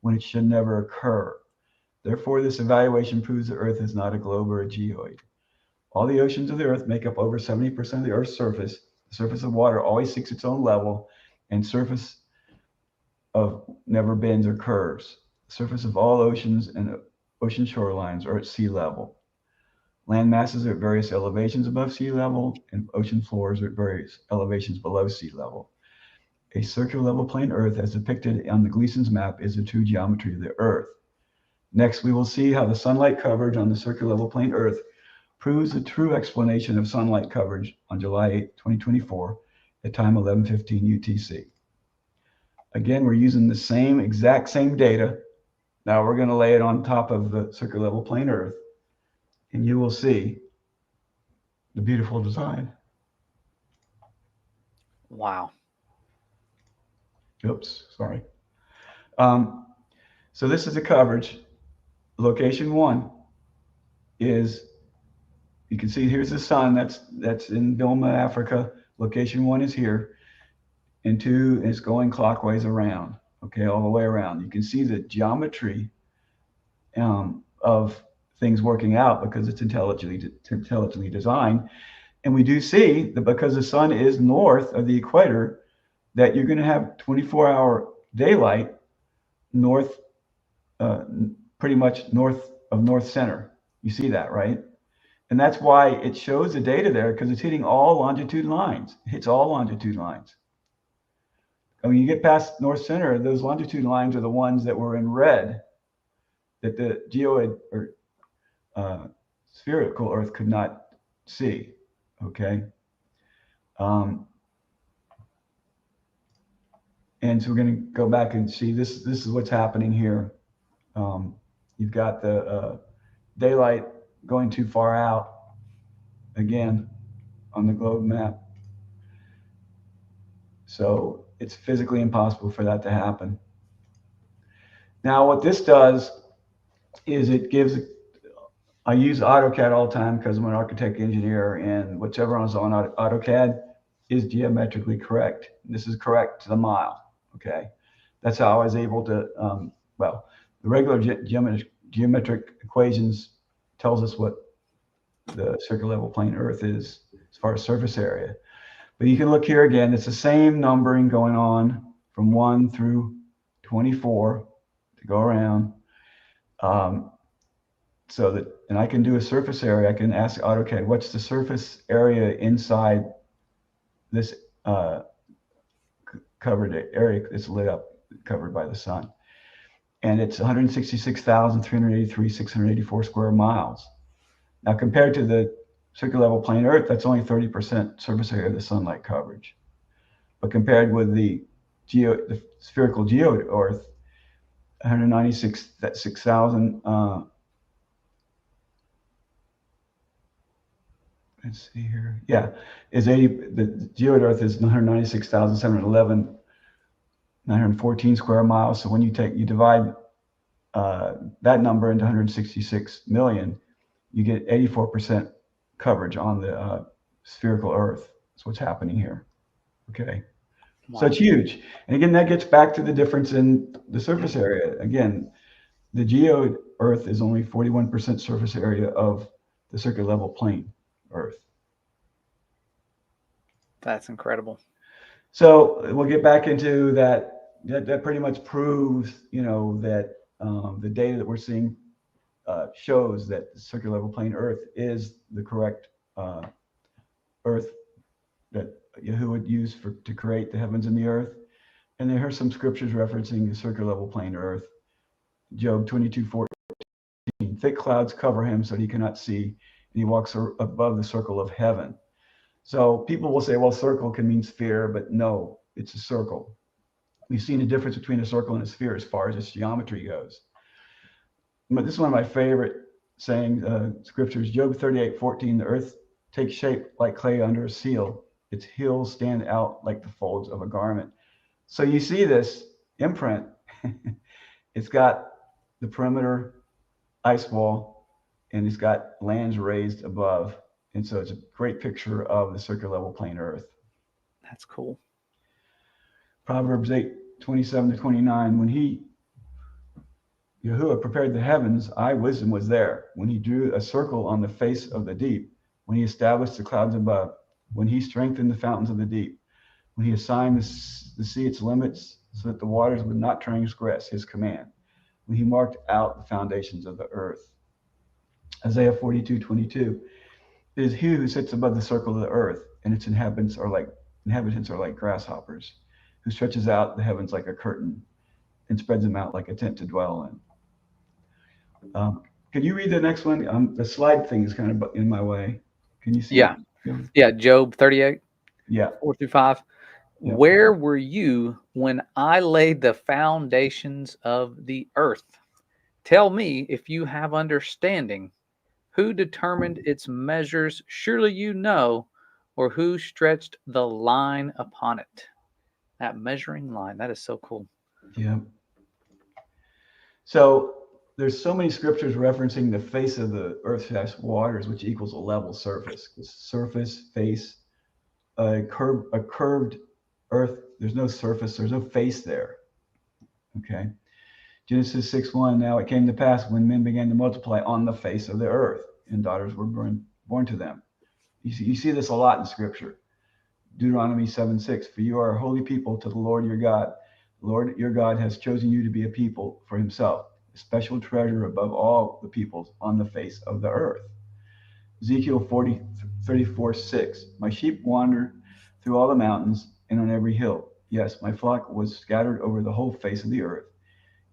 when it should never occur. Therefore, this evaluation proves the Earth is not a globe or a geoid. All the oceans of the Earth make up over 70% of the Earth's surface. The surface of water always seeks its own level, and surface of never bends or curves. The surface of all oceans and ocean shorelines are at sea level. Land masses are at various elevations above sea level, and ocean floors are at various elevations below sea level. A circular level plane Earth, as depicted on the Gleason's map, is the true geometry of the Earth. Next, we will see how the sunlight coverage on the circular level plane Earth proves the true explanation of sunlight coverage on July 8, 2024, at time 11:15 UTC. Again, we're using the exact same data. Now we're going to lay it on top of the circular level plane Earth, and you will see the beautiful design. Wow. Oops, sorry. So this is the coverage. Location 1 is, you can see here's the sun, that's in Bilma, Africa. Location 1 is here, and 2 is going clockwise around, okay, all the way around. You can see the geometry of things working out because it's intelligently designed. And we do see that because the sun is north of the equator, that you're going to have 24-hour daylight north, pretty much north of North Center. You see that, right? And that's why it shows the data there, because it's hitting all longitude lines. It hits all longitude lines. And when you get past North Center, those longitude lines are the ones that were in red, that the geoid or spherical Earth could not see. Okay. And so we're going to go back and see this. This is what's happening here. You've got the daylight going too far out again on the globe map. So it's physically impossible for that to happen. Now, what this does is it gives, I use AutoCAD all the time because I'm an architect engineer, and whichever is on AutoCAD is geometrically correct. This is correct to the mile. Okay. That's how I was able to, well, the regular geometric equations tells us what the circular level plane Earth is as far as surface area. But you can look here again, it's the same numbering going on from 1 through 24 to go around. So that, and I can do a surface area. I can ask AutoCAD, what's the surface area inside this covered area that's lit up, covered by the sun? And it's 166,383,684 square miles. Now, compared to the circular level plane Earth, that's only 30% surface area of the sunlight coverage. But compared with the spherical geoid Earth, 196,000. Let's see here. Yeah, is 80. The geoid Earth is 196,711, 914 square miles. So when you divide that number into 166 million, you get 84% coverage on the spherical Earth. That's what's happening here. Okay. Wow. So it's huge. And again, that gets back to the difference in the surface area. Again, the geoid Earth is only 41% surface area of the circular level plane Earth. That's incredible. So we'll get back into that. That pretty much proves, you know, that the data that we're seeing shows that the circular level plane Earth is the correct Earth that Yahuwah would use to create the heavens and the earth. And there are some scriptures referencing the circular level plane Earth. Job 22:14. Thick clouds cover him so that he cannot see, and he walks above the circle of heaven. So people will say, well, circle can mean sphere, but no, it's a circle. We've seen the difference between a circle and a sphere as far as its geometry goes. But this is one of my favorite saying scriptures. Job 38:14. The earth takes shape like clay under a seal. Its hills stand out like the folds of a garment. So you see this imprint. It's got the perimeter ice wall, and it's got lands raised above. And so it's a great picture of the circular level plane Earth. That's cool. Proverbs 8:27-29. When Yahuwah prepared the heavens, wisdom was there. When he drew a circle on the face of the deep, when he established the clouds above, when he strengthened the fountains of the deep, when he assigned the sea its limits so that the waters would not transgress his command, when he marked out the foundations of the earth. Isaiah 42:22. It is he who sits above the circle of the earth, and its inhabitants are like grasshoppers, who stretches out the heavens like a curtain and spreads them out like a tent to dwell in. Can you read the next one? The slide thing is kind of in my way. Can you see? Yeah. Yeah. Job 38. Yeah. 4-5. Yeah. Where were you when I laid the foundations of the earth? Tell me if you have understanding. Who determined its measures? Surely you know, or who stretched the line upon it? That measuring line. That is so cool. Yeah. So there's so many scriptures referencing the face of the earth's waters, which equals a level surface. The surface, face, a curved earth. There's no surface. There's no face there. Okay. Genesis 6:1. Now it came to pass when men began to multiply on the face of the earth, and daughters were born to them. You see this a lot in Scripture. Deuteronomy 7:6. For you are a holy people to the Lord your God. The Lord your God has chosen you to be a people for himself, a special treasure above all the peoples on the face of the earth. Ezekiel 34:6. My sheep wander through all the mountains and on every hill. Yes, my flock was scattered over the whole face of the earth,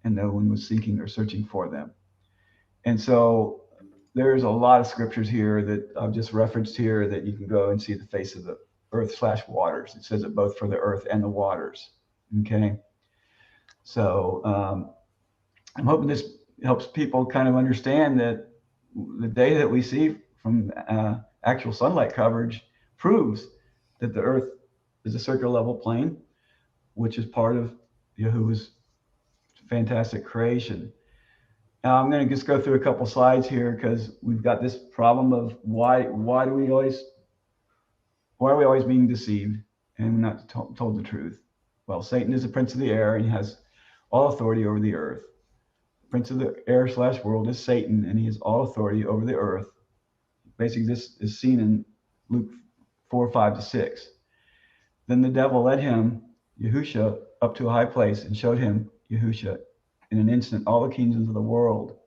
and no one was seeking or searching for them. And so there's a lot of scriptures here that I've just referenced here that you can go and see the face of the earth/waters. It says it both for the earth and the waters. Okay. So I'm hoping this helps people kind of understand that the data that we see from actual sunlight coverage proves that the earth is a circular level plane, which is part of Yahuwah's fantastic creation. Now I'm going to just go through a couple slides here because we've got this problem of why are we always being deceived and we're not told the truth? Well, Satan is the prince of the air and he has all authority over the earth. The prince of the air/world is Satan, and he has all authority over the earth. Basically, this is seen in Luke 4:5-6. Then the devil led him, Yahusha, up to a high place and showed him, Yahusha, in an instant all the kingdoms of the world.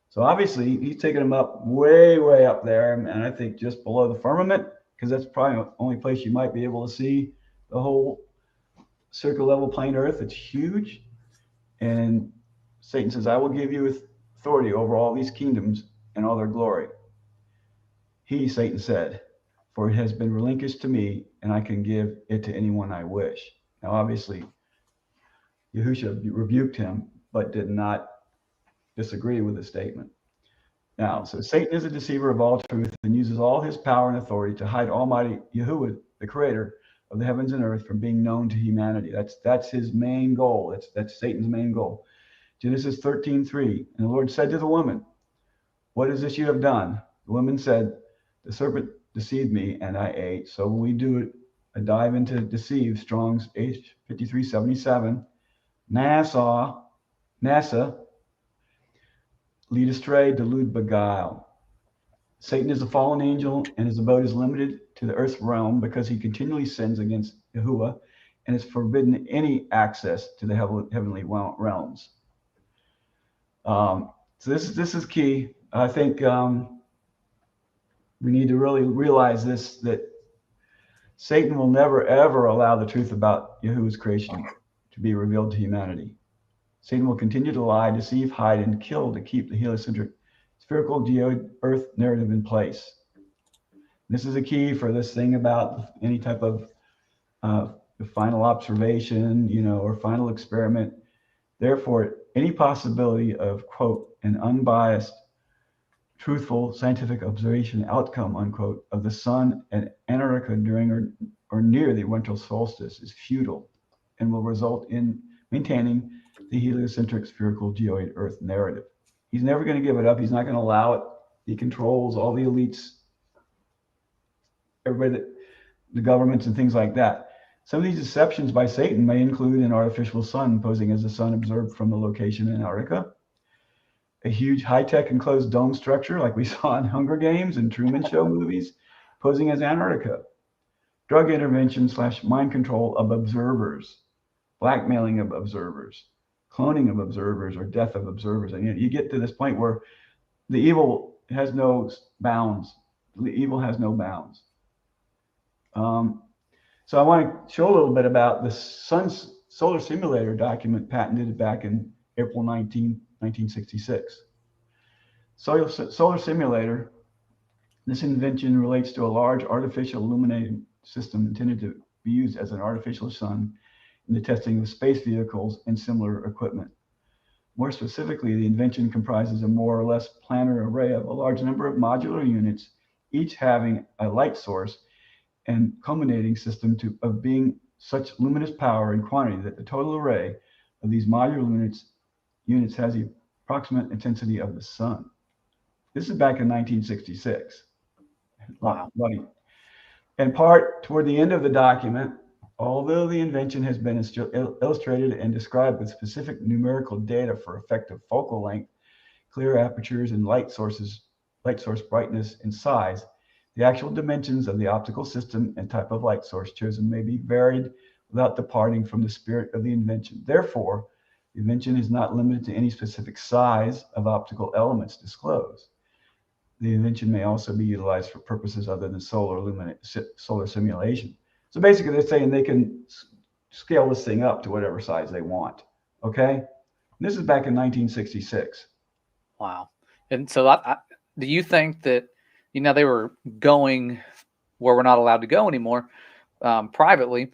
So obviously he's taking him up way, way up there, and I think just below the firmament, because that's probably the only place you might be able to see the whole circle level plane earth. It's huge. And Satan says, I will give you authority over all these kingdoms and all their glory. He, Satan, said, for it has been relinquished to me, and I can give it to anyone I wish. Now, obviously, Yahusha rebuked him, but did not disagree with the statement. Now, so Satan is a deceiver of all truth and uses all his power and authority to hide Almighty Yahuwah, the creator of the heavens and earth, from being known to humanity. That's his main goal. That's Satan's main goal. Genesis 13:3. And the Lord said to the woman, what is this you have done? The woman said, the serpent deceived me and I ate. So when we do a dive into deceive, Strong's H5377, NASA, lead astray, delude, beguile. Satan is a fallen angel, and his abode is limited to the earth's realm because he continually sins against Yahuwah and is forbidden any access to the heavenly realms. So this is key. I think we need to really realize this, that Satan will never, ever allow the truth about Yahuwah's creation to be revealed to humanity. Satan will continue to lie, deceive, hide, and kill to keep the heliocentric spherical geoid Earth narrative in place. This is a key for this thing about any type of final observation, or final experiment. Therefore, any possibility of, quote, an unbiased, truthful scientific observation outcome, unquote, of the sun at Antarctica during or near the winter solstice is futile and will result in maintaining the heliocentric spherical geoid Earth narrative. He's never going to give it up. He's not going to allow it. He controls all the elites, everybody, the governments and things like that. Some of these deceptions by Satan may include an artificial sun posing as the sun observed from the location in Antarctica, a huge high-tech enclosed dome structure like we saw in Hunger Games and Truman Show movies posing as Antarctica, drug intervention / mind control of observers, blackmailing of observers, cloning of observers, or death of observers. And you get to this point where the evil has no bounds. The evil has no bounds. So I want to show a little bit about the Sun's solar simulator document patented back in April 19, 1966. Solar simulator, this invention relates to a large artificial illuminating system intended to be used as an artificial sun in the testing of space vehicles and similar equipment. More specifically, the invention comprises a more or less planar array of a large number of modular units, each having a light source and culminating system of being such luminous power and quantity that the total array of these modular units has the approximate intensity of the sun. This is back in 1966. Wow. In part, toward the end of the document, although the invention has been illustrated and described with specific numerical data for effective focal length, clear apertures, and light source brightness and size, the actual dimensions of the optical system and type of light source chosen may be varied without departing from the spirit of the invention. Therefore, the invention is not limited to any specific size of optical elements disclosed. The invention may also be utilized for purposes other than solar simulation. So basically, they're saying they can scale this thing up to whatever size they want. Okay? And this is back in 1966. Wow. And so do you think that, they were going where we're not allowed to go anymore privately?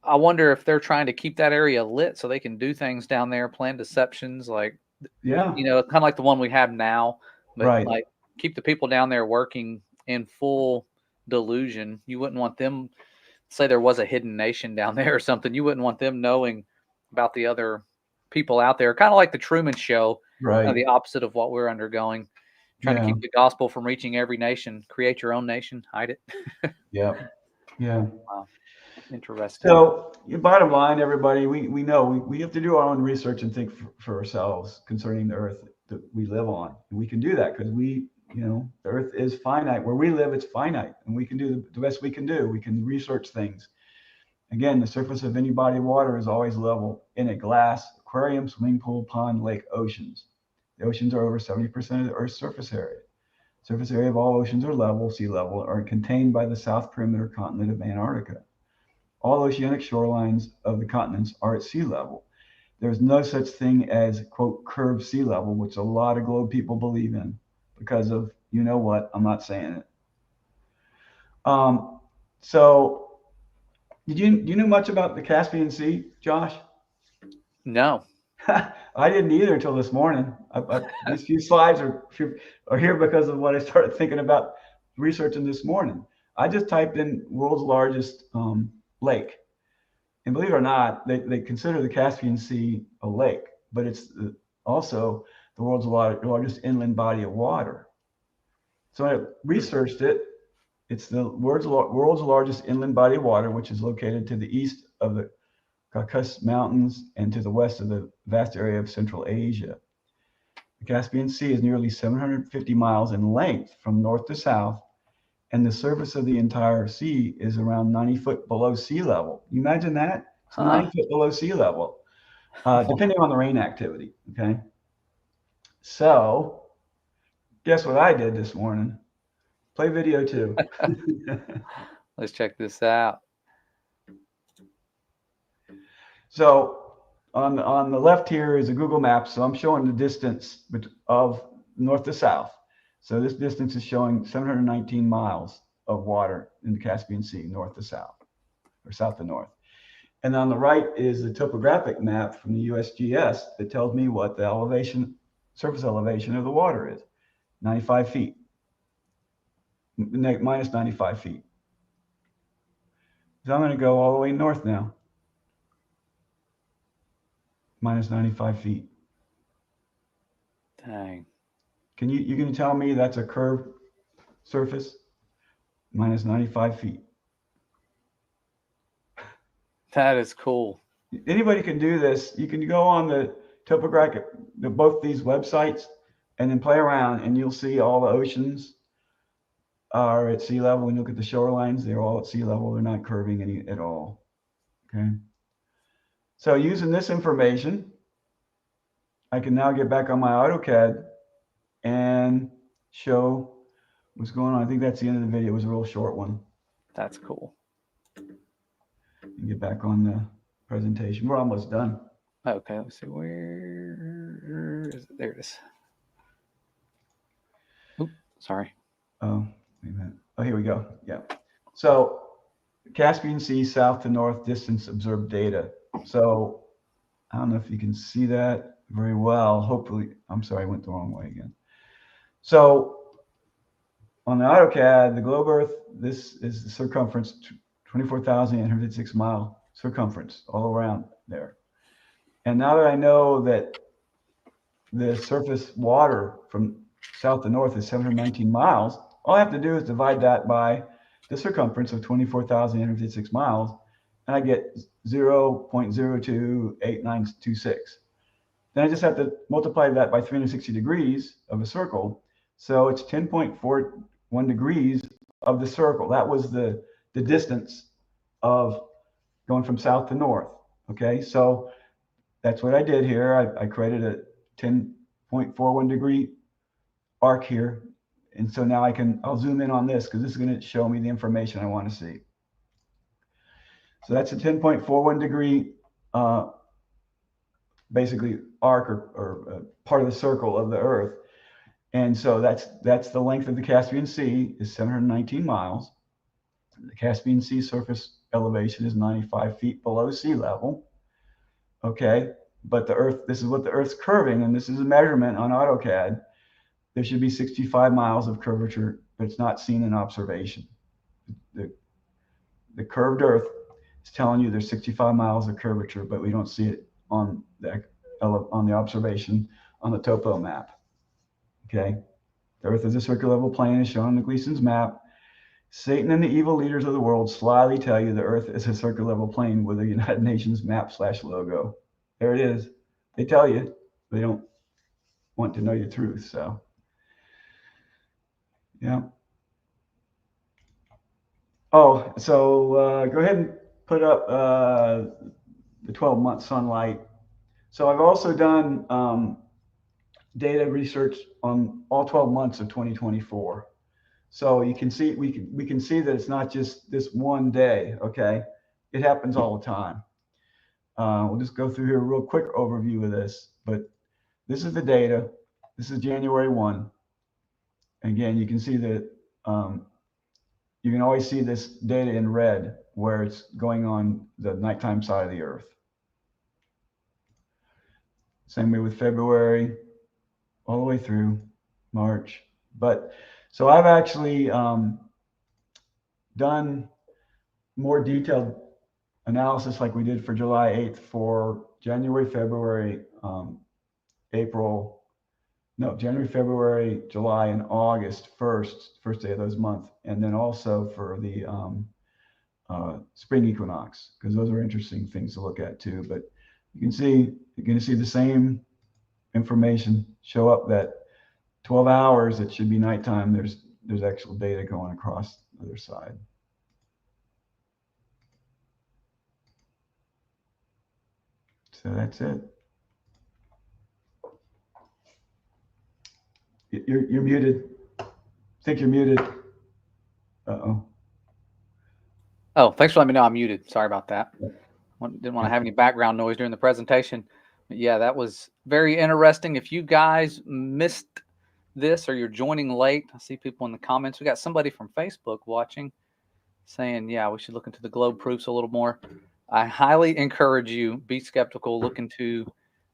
I wonder if they're trying to keep that area lit so they can do things down there, plan deceptions, like, yeah, kind of like the one we have now, but right. like keep the people down there working in full delusion. You wouldn't want them, say there was a hidden nation down there or something, you wouldn't want them knowing about the other people out there, kind of like the Truman Show, Right. The opposite of what we're undergoing. Trying to keep the gospel from reaching every nation. Create your own nation, hide it. Yeah. Wow. Interesting. So, bottom line, everybody, we know we have to do our own research and think for ourselves concerning the earth that we live on. And we can do that because the earth is finite. Where we live, it's finite. And we can do the best we can do. We can research things. Again, the surface of any body of water is always level in a glass, aquarium, swimming pool, pond, lake, oceans. The oceans are over 70% of the Earth's surface area. Surface area of all oceans are level, sea level, are contained by the south perimeter continent of Antarctica. All oceanic shorelines of the continents are at sea level. There's no such thing as, quote, curved sea level, which a lot of globe people believe in because of, what, I'm not saying it. So do you know much about the Caspian Sea, Josh? No. I didn't either until this morning. These few slides are here because of what I started thinking about researching this morning. I just typed in world's largest lake. And believe it or not, they consider the Caspian Sea a lake, but it's also the world's largest inland body of water. So I researched it. It's the world's largest inland body of water, which is located to the east of the Caucasus Mountains and to the west of the vast area of Central Asia. The Caspian Sea is nearly 750 miles in length from north to south, and the surface of the entire sea is around 90 foot below sea level. You imagine that? It's 90 foot below sea level, depending on the rain activity, okay? So Guess what I did this morning? Play video too. Let's check this out. So on the left here is a Google map. So I'm showing the distance of north to south. So this distance is showing 719 miles of water in the Caspian Sea, north to south, or south to north. And on the right is the topographic map from the USGS that tells me what the elevation, surface elevation of the water is, 95 feet, minus 95 feet. So I'm going to go all the way north now, minus 95 feet. Dang. You can tell me that's a curved surface, minus 95 feet. That is cool. Anybody can do this. You can go on the topographic, both these websites, and then play around, and you'll see all the oceans are at sea level. When you look at the shorelines, they're all at sea level. They're not curving any at all. Okay. So using this information, I can now get back on my AutoCAD and show what's going on. I think that's the end of the video. It was a real short one. That's cool. And get back on the presentation. We're almost done. Okay, let's see. Where is it? There it is. Oop, sorry. Oh, wait a minute. Oh, here we go. Yeah. So Caspian Sea, south to north, distance observed data. So I don't know if you can see that very well. Hopefully, I'm sorry, I went the wrong way again. So on the AutoCAD, the globe Earth, this is the circumference, 24,806 mile circumference all around there. And now that I know that the surface water from south to north is 719 miles, all I have to do is divide that by the circumference of 24,856 miles, and I get 0.028926. Then I just have to multiply that by 360 degrees of a circle. So it's 10.41 degrees of the circle. That was the distance of going from south to north. Okay, so that's what I did here. I created a 10.41 degree arc here. And so now I'll zoom in on this because this is going to show me the information I want to see. So that's a 10.41 degree, basically arc or part of the circle of the Earth. And so that's the length of the Caspian Sea is 719 miles. The Caspian Sea surface elevation is 95 feet below sea level. Okay, but the Earth, this is what the Earth's curving, and this is a measurement on AutoCAD. There should be 65 miles of curvature, but it's not seen in observation. The curved Earth is telling you there's 65 miles of curvature, but we don't see it on the observation on the topo map. Okay, the Earth is a circular level plane as shown on the Gleason's map. Satan and the evil leaders of the world slyly tell you the Earth is a circular level plane with a United Nations map/logo. There it is. They tell you. They don't want to know your truth. So, yeah. Oh, so go ahead and put up the 12-month sunlight. So I've also done data research on all 12 months of 2024. So you can see, we can see that it's not just this one day, okay? It happens all the time. We'll just go through here a real quick overview of this, but this is the data. This is January 1. Again, you can see that you can always see this data in red where it's going on the nighttime side of the Earth. Same way with February, all the way through March. But so I've actually done more detailed analysis like we did for July 8th for January, February, January, February, July, and August first day of those months. And then also for the spring equinox, because those are interesting things to look at too. But you can see, you're going to see the same information show up that 12 hours, it should be nighttime. There's actual data going across the other side. So that's it. You're muted. I think you're muted. Uh-oh. Oh, thanks for letting me know I'm muted. Sorry about that. Didn't want to have any background noise during the presentation. But yeah, that was very interesting. If you guys missed this or you're joining late, I see people in the comments. We got somebody from Facebook watching saying, yeah, we should look into the globe proofs a little more. I highly encourage you, be skeptical, look into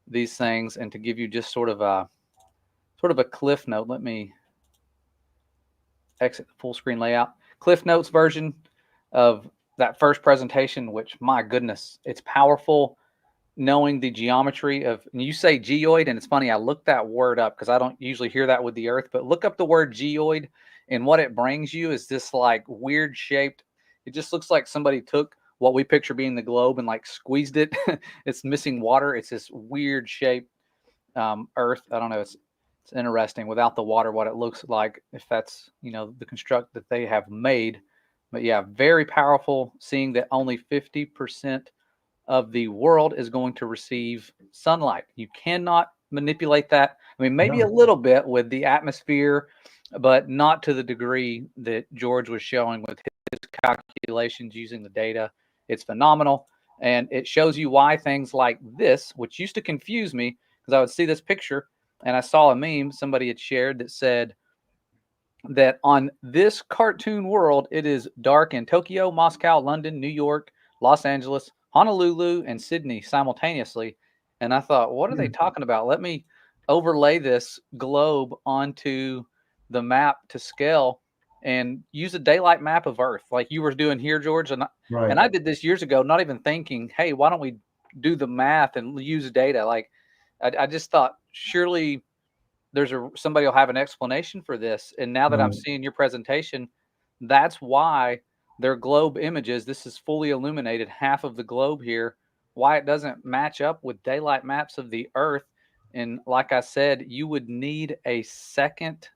these things, and to give you just sort of a cliff note. Let me exit the full screen layout. Cliff notes version of that first presentation, which, my goodness, it's powerful knowing the geometry of, and you say geoid, and it's funny, I looked that word up because I don't usually hear that with the earth, but look up the word geoid, and what it brings you is this like weird shaped, it just looks like somebody took what we picture being the globe and like squeezed it. It's missing water. It's this weird shaped earth. I don't know. It's interesting without the water, what it looks like, if that's, you know, the construct that they have made. But yeah, very powerful, seeing that only 50% of the world is going to receive sunlight. You cannot manipulate that. I mean, maybe a little bit with the atmosphere, but not to the degree that George was showing with his calculations using the data. It's phenomenal. And it shows you why things like this, which used to confuse me because I would see this picture and I saw a meme somebody had shared that said that on this cartoon world, it is dark in Tokyo, Moscow, London, New York, Los Angeles, Honolulu, and Sydney simultaneously. And I thought, what are they talking about? Let me overlay this globe onto the map to scale and use a daylight map of Earth like you were doing here, George. And I did this years ago, not even thinking, hey, why don't we do the math and use data? Like I just thought, surely somebody will have an explanation for this. And now that I'm seeing your presentation, that's why their globe images, this is fully illuminated, half of the globe here, why it doesn't match up with daylight maps of the Earth. And like I said, you would need a second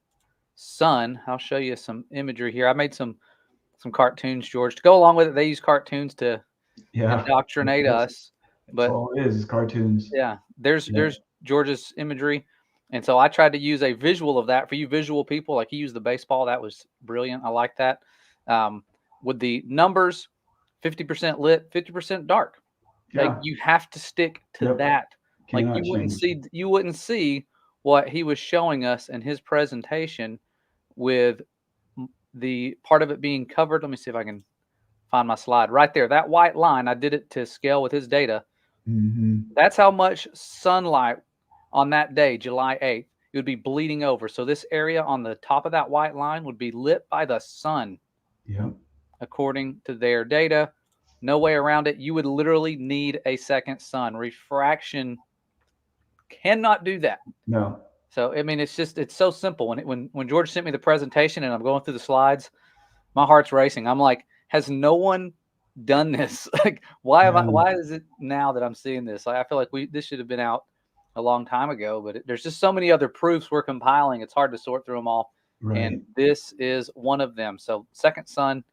sun. I'll show you some imagery here. I made some cartoons, George, to go along with it. They use cartoons to indoctrinate us. That's all it is cartoons. Yeah, there's George's imagery. And so I tried to use a visual of that for you visual people. Like he used the baseball. That was brilliant. I like that. With the numbers, 50% lit, 50% dark. Like you have to stick to that. Like you wouldn't see what he was showing us in his presentation with the part of it being covered. Let me see if I can find my slide right there. That white line, I did it to scale with his data. That's how much sunlight on that day, July 8th, it would be bleeding over. So this area on the top of that white line would be lit by the sun. According to their data, no way around it. You would literally need a second sun. Refraction cannot do that. No. So, I mean, it's so simple. When George sent me the presentation and I'm going through the slides, my heart's racing. I'm like, has no one done this? Like, why is it now that I'm seeing this? Like, I feel like this should have been out a long time ago, but there's just so many other proofs we're compiling. It's hard to sort through them all. And this is one of them. So second sun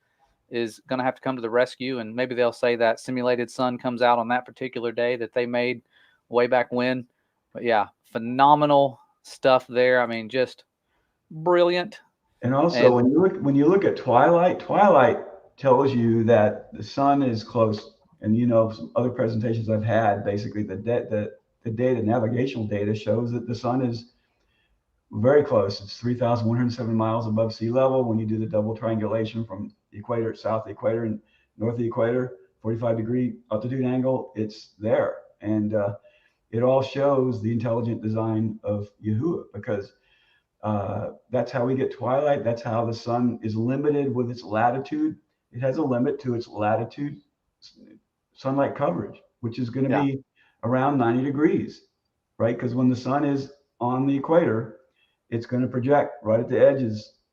is going to have to come to the rescue. And maybe they'll say that simulated sun comes out on that particular day that they made way back when. But yeah, phenomenal stuff there. I mean, just brilliant. And also when you look at twilight tells you that the sun is close. And you know, some other presentations I've had, basically the data, navigational data shows that the sun is very close. It's 3,107 miles above sea level. When you do the double triangulation from the equator, south equator and north equator, 45-degree altitude angle, it's there. And it all shows the intelligent design of Yahuwah, because that's how we get twilight. That's how the sun is limited with its latitude. It has a limit to its latitude sunlight coverage, which is going to be around 90 degrees, right? Because when the sun is on the equator, it's going to project right at the edge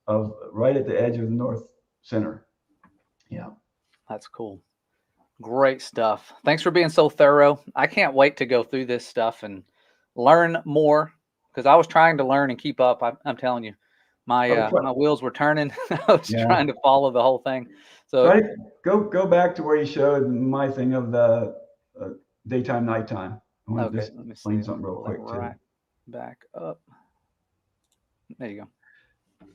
of the north center. Yeah. That's cool. Great stuff. Thanks for being so thorough. I can't wait to go through this stuff and learn more, because I was trying to learn and keep up. I'm telling you, my wheels were turning. I was trying to follow the whole thing. So go back to where you showed my thing of the daytime, nighttime. I want to just explain something real quick too. Back up. There you go.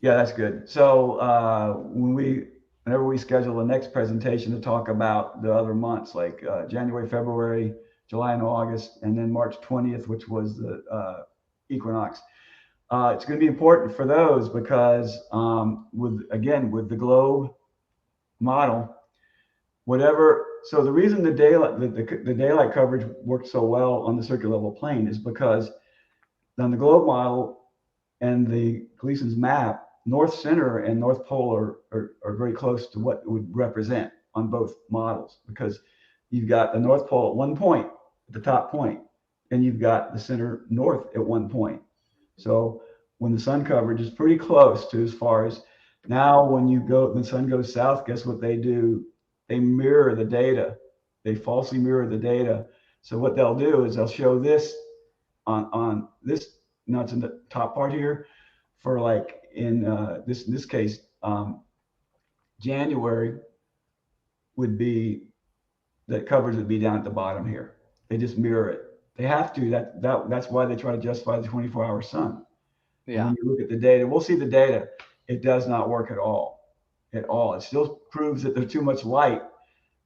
Yeah, that's good. So whenever we schedule the next presentation to talk about the other months, like January, February, July, and August, and then March 20th, which was the equinox, it's going to be important for those because with the globe model, whatever. So the reason the daylight coverage worked so well on the circular level plane is because on the globe model and the Gleason's map, North Center and North Pole are very close to what it would represent on both models because you've got the North Pole at one point, at the top point, and you've got the center north at one point. So when the sun coverage is pretty close to as far as now, when the sun goes south, guess what they do? They mirror the data. They falsely mirror the data. So what they'll do is they'll show this on this nuts in the top part here for like in this case, January would be the coverage would be down at the bottom here. They just mirror it. They have to. That's why they try to justify the 24-hour sun. And Yeah. when you look at the data, we'll see the data. It does not work at all. At all. It still proves that there's too much light.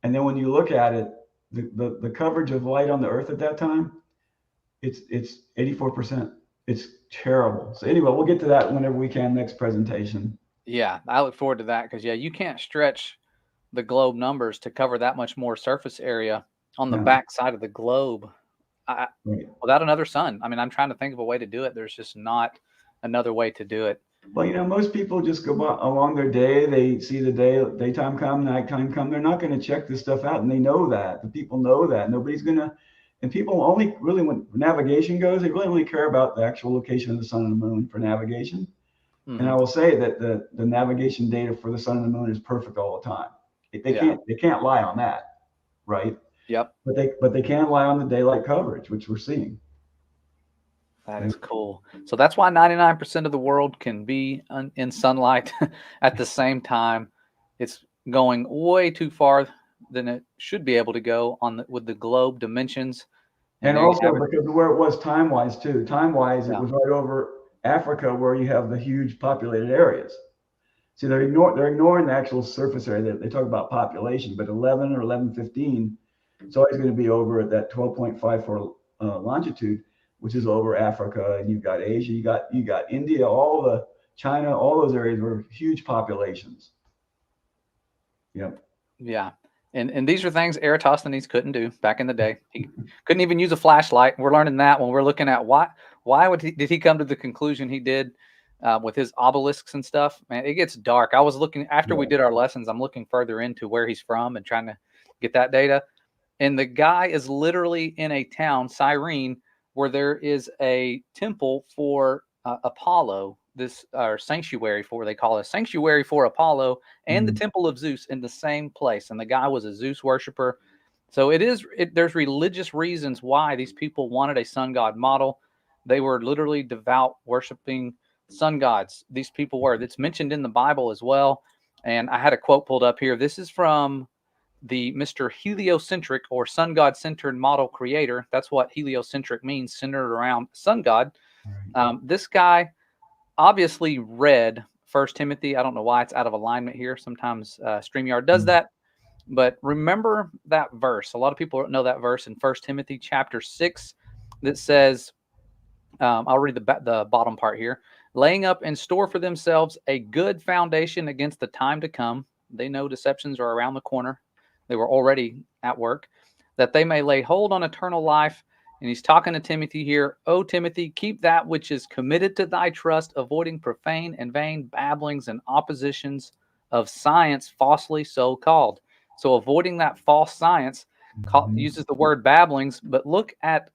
And then when you look at it, the coverage of light on the Earth at that time, it's 84%. It's terrible. So anyway, we'll get to that whenever we can next presentation. Yeah. I look forward to that because, yeah, you can't stretch the globe numbers to cover that much more surface area on the Yeah. back side of the globe Right. without another sun. I mean, I'm trying to think of a way to do it. There's just not another way to do it. Well, most people just go along their day. They see the daytime come, nighttime come. They're not going to check this stuff out, and they know that. The people know that. Nobody's going to, and people only really, when navigation goes, they really only care about the actual location of the sun and the moon for navigation. Mhm. And I will say that the navigation data for the sun and the moon is perfect all the time. They can't lie on that, right? Yep. But they can lie on the daylight coverage, which we're seeing. That is cool. So that's why 99% of the world can be in sunlight at the same time. It's going way too far than it should be able to go with the globe dimensions. And there you also have it. because of where it was time-wise too. Time-wise, Yeah. it was right over Africa where you have the huge populated areas. See, they're ignoring the actual surface area. They talk about population, but 11 or 1115, it's always going to be over at that 12.54 longitude, which is over Africa, and you've got Asia, you got India, all the China, all those areas were huge populations. Yep. Yeah. And these are things Eratosthenes couldn't do back in the day. He couldn't even use a flashlight. We're learning that when we're looking at why did he come to the conclusion he did with his obelisks and stuff. Man, it gets dark. I was looking after we did our lessons. I'm looking further into where he's from and trying to get that data. And the guy is literally in a town, Cyrene, where there is a temple for Apollo, sanctuary for, they call it a sanctuary for Apollo and the temple of Zeus in the same place. And the guy was a Zeus worshiper. So there's religious reasons why these people wanted a sun god model. They were literally devout, worshiping sun gods. These people were. It's mentioned in the Bible as well. And I had a quote pulled up here. This is from the Mr. Heliocentric or sun god centered model creator. That's what heliocentric means, centered around sun god. This guy obviously read First Timothy. I don't know why it's out of alignment here. Sometimes StreamYard does that. But remember that verse. A lot of people know that verse in First Timothy chapter 6 that says, I'll read the bottom part here. Laying up in store for themselves a good foundation against the time to come. They know deceptions are around the corner. They were already at work. That they may lay hold on eternal life. And he's talking to Timothy here. O Timothy, keep that which is committed to thy trust, avoiding profane and vain babblings and oppositions of science falsely so called. So avoiding that false science uses the word babblings. But look at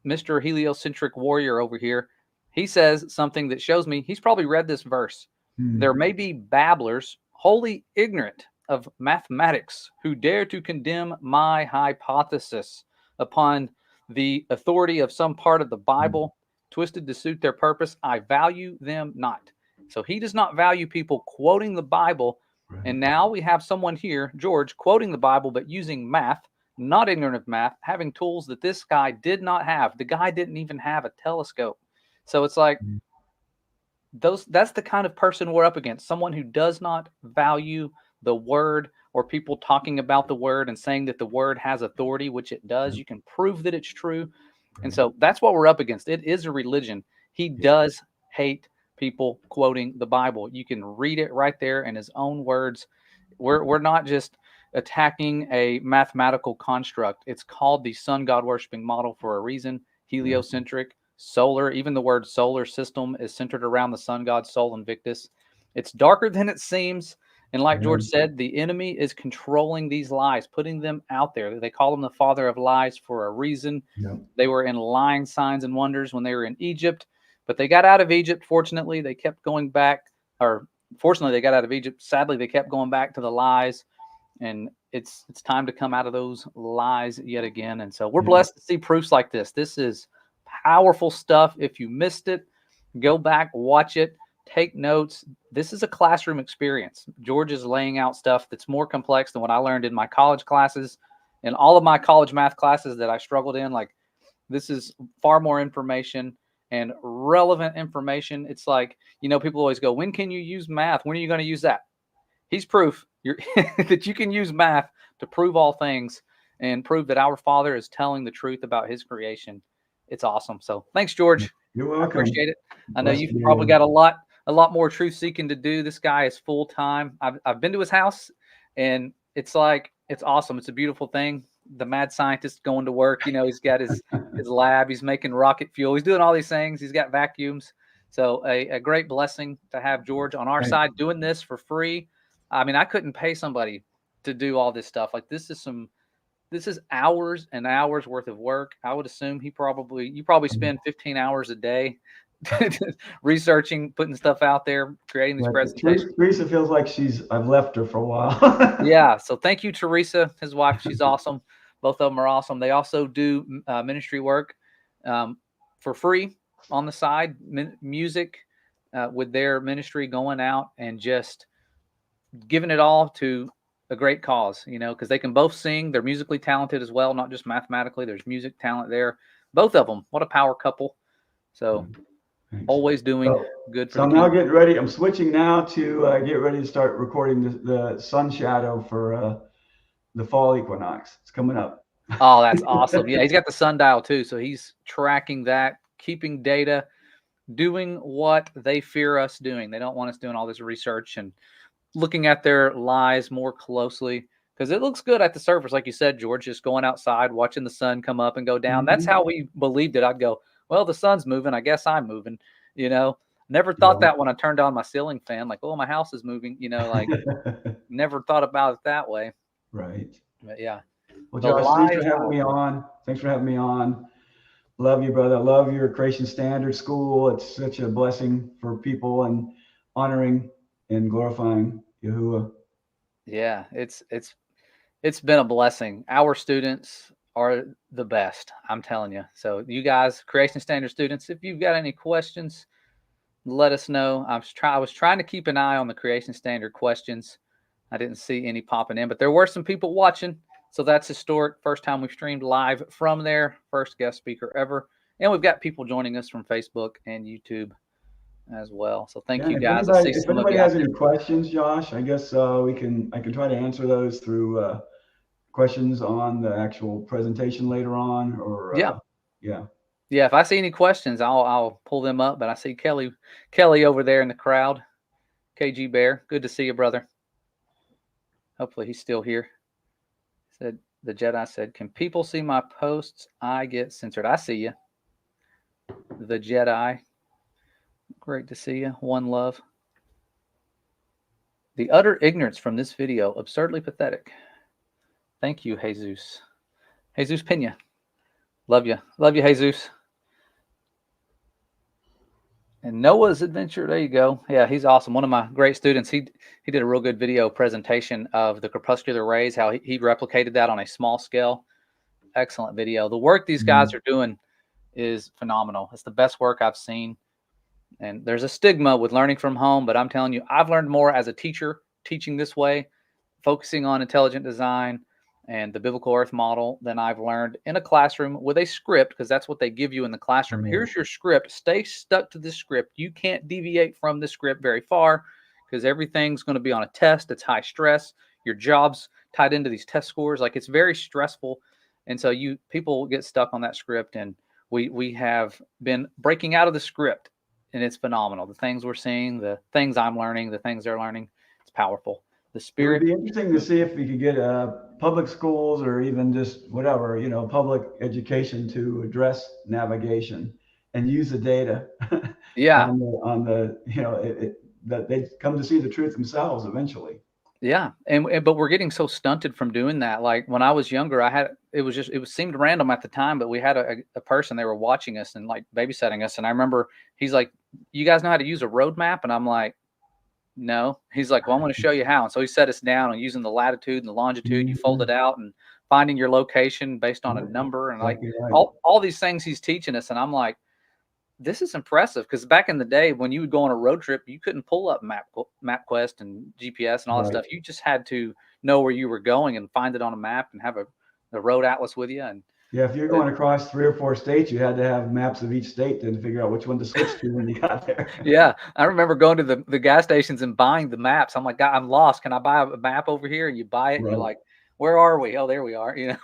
Mr. Heliocentric warrior over here. He says something that shows me he's probably read this verse. There may be babblers, wholly ignorant of mathematics, who dare to condemn my hypothesis upon the authority of some part of the Bible, twisted to suit their purpose. I value them not. So he does not value people quoting the Bible. Right. And now we have someone here, George, quoting the Bible, but using math, not ignorant of math, having tools that this guy did not have. The guy didn't even have a telescope. So it's like, that's the kind of person we're up against. Someone who does not value the word, or people talking about the word and saying that the word has authority, which it does. You can prove that it's true. And so that's what we're up against. It is a religion. He does hate people quoting the Bible. You can read it right there in his own words. We're not just attacking a mathematical construct. It's called the sun god worshiping model for a reason. Heliocentric, solar, even the word solar system is centered around the sun god Sol Invictus. It's darker than it seems. And like George said, the enemy is controlling these lies, putting them out there. They call him the father of lies for a reason. Yeah. They were in lying signs and wonders when they were in Egypt, but they got out of Egypt. Fortunately, they kept going back, or fortunately, they got out of Egypt. Sadly, they kept going back to the lies, and it's time to come out of those lies yet again. And so we're blessed to see proofs like this. This is powerful stuff. If you missed it, go back, watch it. Take notes. This is a classroom experience. George is laying out stuff that's more complex than what I learned in my college classes and all of my college math classes that I struggled in. Like, this is far more information and relevant information. It's like, people always go, when can you use math? When are you going to use that? He's proof that you can use math to prove all things and prove that our Father is telling the truth about his creation. It's awesome. So thanks, George. You're I welcome. appreciate it. I know Blessed you've be probably you. got a lot more truth seeking to do. This guy is full time. I've been to his house, and it's awesome. It's a beautiful thing. The mad scientist going to work. He's got his lab. He's making rocket fuel. He's doing all these things. He's got vacuums. So a great blessing to have George on our side doing this for free. I mean, I couldn't pay somebody to do all this stuff. Like, this is hours and hours worth of work. I would assume you probably spend 15 hours a day researching, putting stuff out there, creating these presentations. Teresa feels like I've left her for a while. Yeah. So thank you, Teresa, his wife. She's awesome. Both of them are awesome. They also do ministry work for free on the side, music with their ministry, going out and just giving it all to a great cause, because they can both sing. They're musically talented as well, not just mathematically. There's music talent there. Both of them. What a power couple. So always doing good for So the I'm now kingdom. getting ready. I'm switching now to get ready to start recording the sun shadow for the fall equinox. It's coming up. Oh, that's awesome. Yeah, he's got the sundial too. So he's tracking that, keeping data, doing what they fear us doing. They don't want us doing all this research and looking at their lies more closely, because it looks good at the surface. Like you said, George, just going outside, watching the sun come up and go down. That's how we believed it. I'd go, well, the sun's moving. I guess I'm moving, Never thought that when I turned on my ceiling fan, like, oh, my house is moving, like never thought about it that way. Right. But yeah. Well, The Josh, lie thanks is for having me powerful. on. Thanks for having me on. Love you, brother. I love your Creation Standard School. It's such a blessing for people and honoring and glorifying Yahuwah. Yeah, it's been a blessing. Our students are the best, I'm telling you. So you guys, Creation Standard students, if you've got any questions, let us know. I was trying to keep an eye on the Creation Standard questions. I didn't see any popping in, but there were some people watching. So that's historic. First time we've streamed live from there. First guest speaker ever. And we've got people joining us from Facebook and YouTube as well. So thank you guys. I see If some of anybody you out has there. any questions, Josh, I guess I can try to answer those through questions on the actual presentation later on, or Yeah. yeah. Yeah, if I see any questions, I'll pull them up. But I see Kelly over there in the crowd. KG Bear, good to see you, brother. Hopefully he's still here. Said the Jedi said, "Can people see my posts? I get censored." I see you. The Jedi, great to see you. One love. The utter ignorance from this video, absurdly pathetic. Thank you, Jesus. Jesus Pena. Love you, Jesus. And Noah's Adventure. There you go. Yeah, he's awesome. One of my great students. He did a real good video presentation of the crepuscular rays, how he replicated that on a small scale. Excellent video. The work these guys are doing is phenomenal. It's the best work I've seen. And there's a stigma with learning from home, but I'm telling you, I've learned more as a teacher teaching this way, focusing on intelligent design, and the biblical earth model than I've learned in a classroom with a script, because that's what they give you in the classroom. Right. Here's your script. Stay stuck to this script. You can't deviate from the script very far, because everything's going to be on a test. It's high stress. Your job's tied into these test scores. Like, it's very stressful. And so people get stuck on that script, and we have been breaking out of the script, and it's phenomenal. The things we're seeing, the things I'm learning, the things they're learning, it's powerful. The It would spirit. be interesting to see if we could get public schools or even just whatever, public education to address navigation and use the data Yeah. on the that they come to see the truth themselves eventually. Yeah. But we're getting so stunted from doing that. Like, when I was younger, it seemed random at the time, but we had a person, they were watching us and like babysitting us. And I remember he's like, "You guys know how to use a road map?" And I'm like, "No." He's like, "Well, I'm going to show you how." And so he set us down and using the latitude and the longitude, you fold it out and finding your location based on a number, and like Exactly right. all these things he's teaching us. And I'm like, this is impressive, because back in the day when you would go on a road trip, you couldn't pull up MapQuest and GPS and all that Right. stuff. You just had to know where you were going and find it on a map and have the road atlas with you. And Yeah, if you're going across 3 or 4 states, you had to have maps of each state to figure out which one to switch to when you got there. yeah, I remember going to the gas stations and buying the maps. I'm like, "God, I'm lost. Can I buy a map over here?" And you buy it, and you're Right. like, "Where are we? Oh, there we are." Yeah.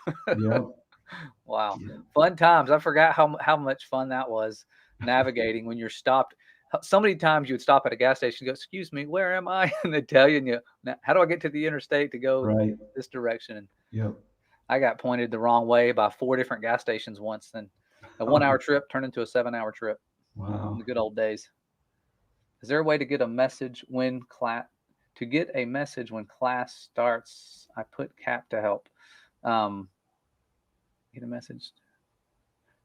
Wow. Yeah. Fun times. I forgot how much fun that was, navigating when you're stopped. So many times you would stop at a gas station and go, "Excuse me, where am I?" And they'd tell you, and "How do I get to the interstate to go Right. this direction?" And Yep. I got pointed the wrong way by 4 different gas stations once. Then a 1-hour trip turned into a 7-hour trip in Wow. the good old days. Is there a way to get a message when class starts? I put Cap to help. Get a message.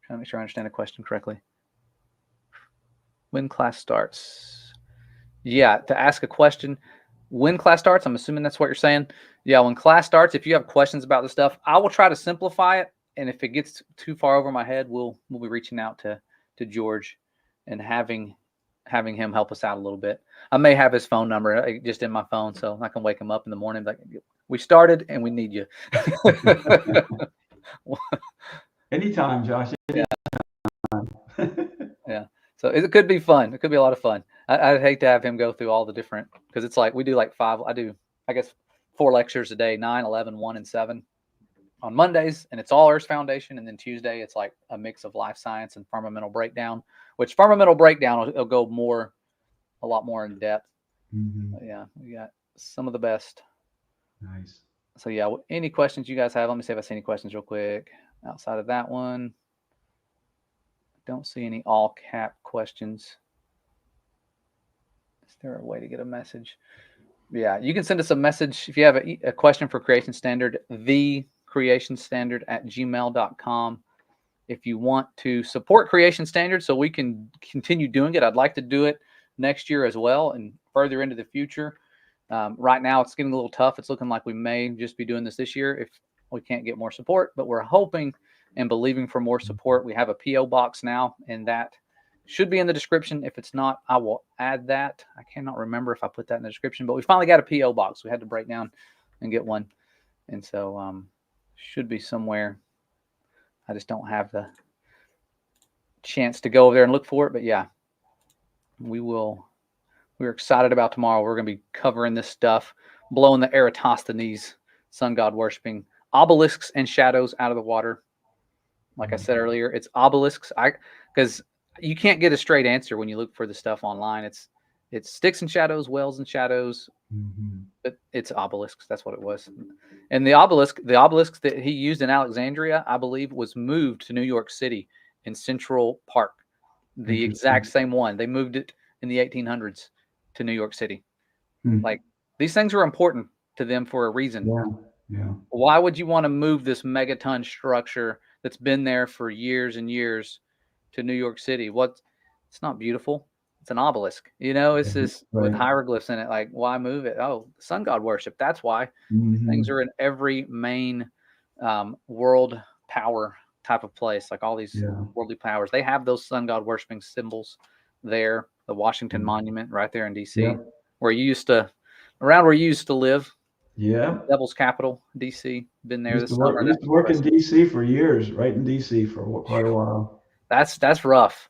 Trying to make sure I understand the question correctly. When class starts. Yeah, to ask a question when class starts, I'm assuming that's what you're saying. Yeah, when class starts, if you have questions about the stuff, I will try to simplify it. And if it gets too far over my head, we'll be reaching out to George and having him help us out a little bit. I may have his phone number just in my phone, so I can wake him up in the morning. Like, we started and we need you. Anytime, Josh. Yeah. So it could be fun. It could be a lot of fun. I'd hate to have him go through all the different, because it's like we do like 5. I do, I guess, 4 lectures a day: 9, 11, 1, and 7 on Mondays, and it's all Earth Foundation. And then Tuesday, it's like a mix of life science and firmamental breakdown. Which firmamental breakdown will go a lot more in depth. Mm-hmm. But yeah, we got some of the best. Nice. So yeah, any questions you guys have? Let me see if I see any questions real quick outside of that one. Don't see any all cap questions. Is there a way to get a message? Yeah, you can send us a message if you have a question for Creation Standard, thecreationstandard@gmail.com. If you want to support Creation Standard so we can continue doing it, I'd like to do it next year as well and further into the future. Right now, it's getting a little tough. It's looking like we may just be doing this year if we can't get more support, but we're hoping and believing for more support. We have a P.O. box now, and that should be in the description. If it's not, I will add that. I cannot remember if I put that in the description, but we finally got a P.O. box. We had to break down and get one. And so should be somewhere. I just don't have the chance to go over there and look for it. But yeah, we're excited about tomorrow. We're going to be covering this stuff, blowing the Eratosthenes, sun god worshiping, obelisks and shadows out of the water. Like I said earlier, it's obelisks. Because you can't get a straight answer when you look for the stuff online. It's sticks and shadows, wells and shadows, but it's obelisks. That's what it was. And the obelisks that he used in Alexandria, I believe, was moved to New York City in Central Park. The exact same one. They moved it in the 1800s to New York City. Like, these things were important to them for a reason. Yeah. Why would you want to move this megaton structure that's been there for years and years to New York City? It's not beautiful. It's an obelisk. It's just with hieroglyphs in it. Like, why move it? Oh, sun god worship. That's why. Things are in every main world power type of place. Like all these worldly powers, they have those sun god worshiping symbols there. The Washington Monument right there in DC, around where you used to live. Yeah. Devil's Capital, DC. Been there Used this to work. summer. Used to work in DC for years. Right in DC for quite a while. That's rough.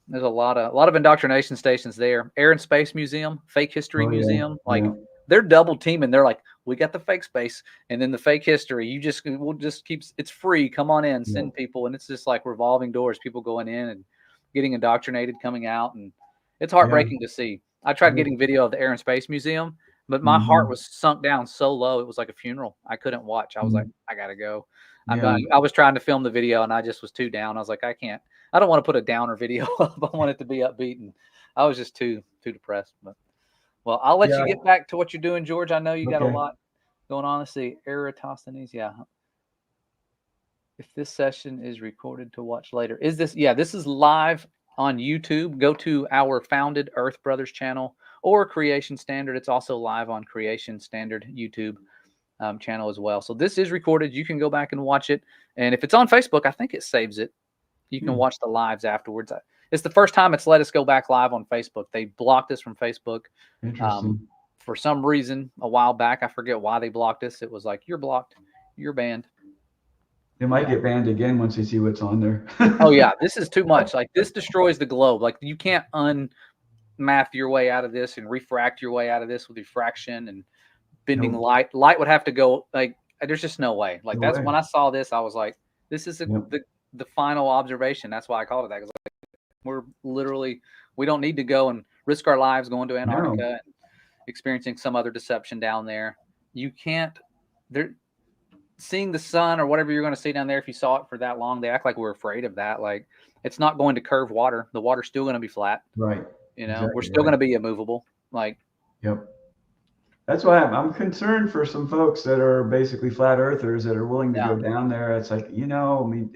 There's a lot of indoctrination stations there. Air and Space Museum, Fake History Oh yeah. Museum, like Yeah. they're double teaming. They're like, we got the fake space, and then the fake history. We'll just keep. It's free. Come on in, Yeah. send people, and it's just like revolving doors. People going in and getting indoctrinated, coming out, and it's Yeah. heartbreaking to see. I tried Yeah. getting video of the Air and Space Museum, but my heart Mhm. was sunk down so low. It was like a funeral. I couldn't watch. I was like, Mhm. I gotta go. I'm Yeah. done. I was trying to film the video, and I just was too down. I was like, I can't. I don't want to put a downer video up. I want it to be upbeat, and I was just too depressed. But well, I'll let you Yeah. get back to what you're doing, George. I know you got a Okay. lot going on. Let's see, Eratosthenes. Yeah. If this session is recorded to watch later, is this? Yeah, this is live on YouTube. Go to our Founded Earth Brothers channel or Creation Standard. It's also live on Creation Standard YouTube channel as well. So this is recorded. You can go back and watch it. And if it's on Facebook, I think it saves it. You can Hmm. watch the lives afterwards. It's the first time it's let us go back live on Facebook. They blocked us from Facebook Interesting. for some reason a while back. I forget why they blocked us. It was like, you're blocked, you're banned. They might Yeah. get banned again once they see what's on there. Oh yeah, this is too much. Like this destroys the globe. Like you can't unmath your way out of this and refract your way out of this with refraction and bending Nope. light. Light would have to go like there's just no way. Like No that's way. when I saw this, I was like, this is Yep. the final observation. That's why I called it that. 'Cause we're literally we don't need to go and risk our lives going to Antarctica No. and experiencing some other deception down there. You can't there seeing the sun or whatever you're going to see down there. If you saw it for that long, they act like we're afraid of that. Like it's not going to curve water. The water's still going to be flat. Right. We're Exactly still going right. to be immovable. Like Yep. That's why I'm concerned for some folks that are basically flat earthers that are willing to yeah, go down there. It's like, I mean,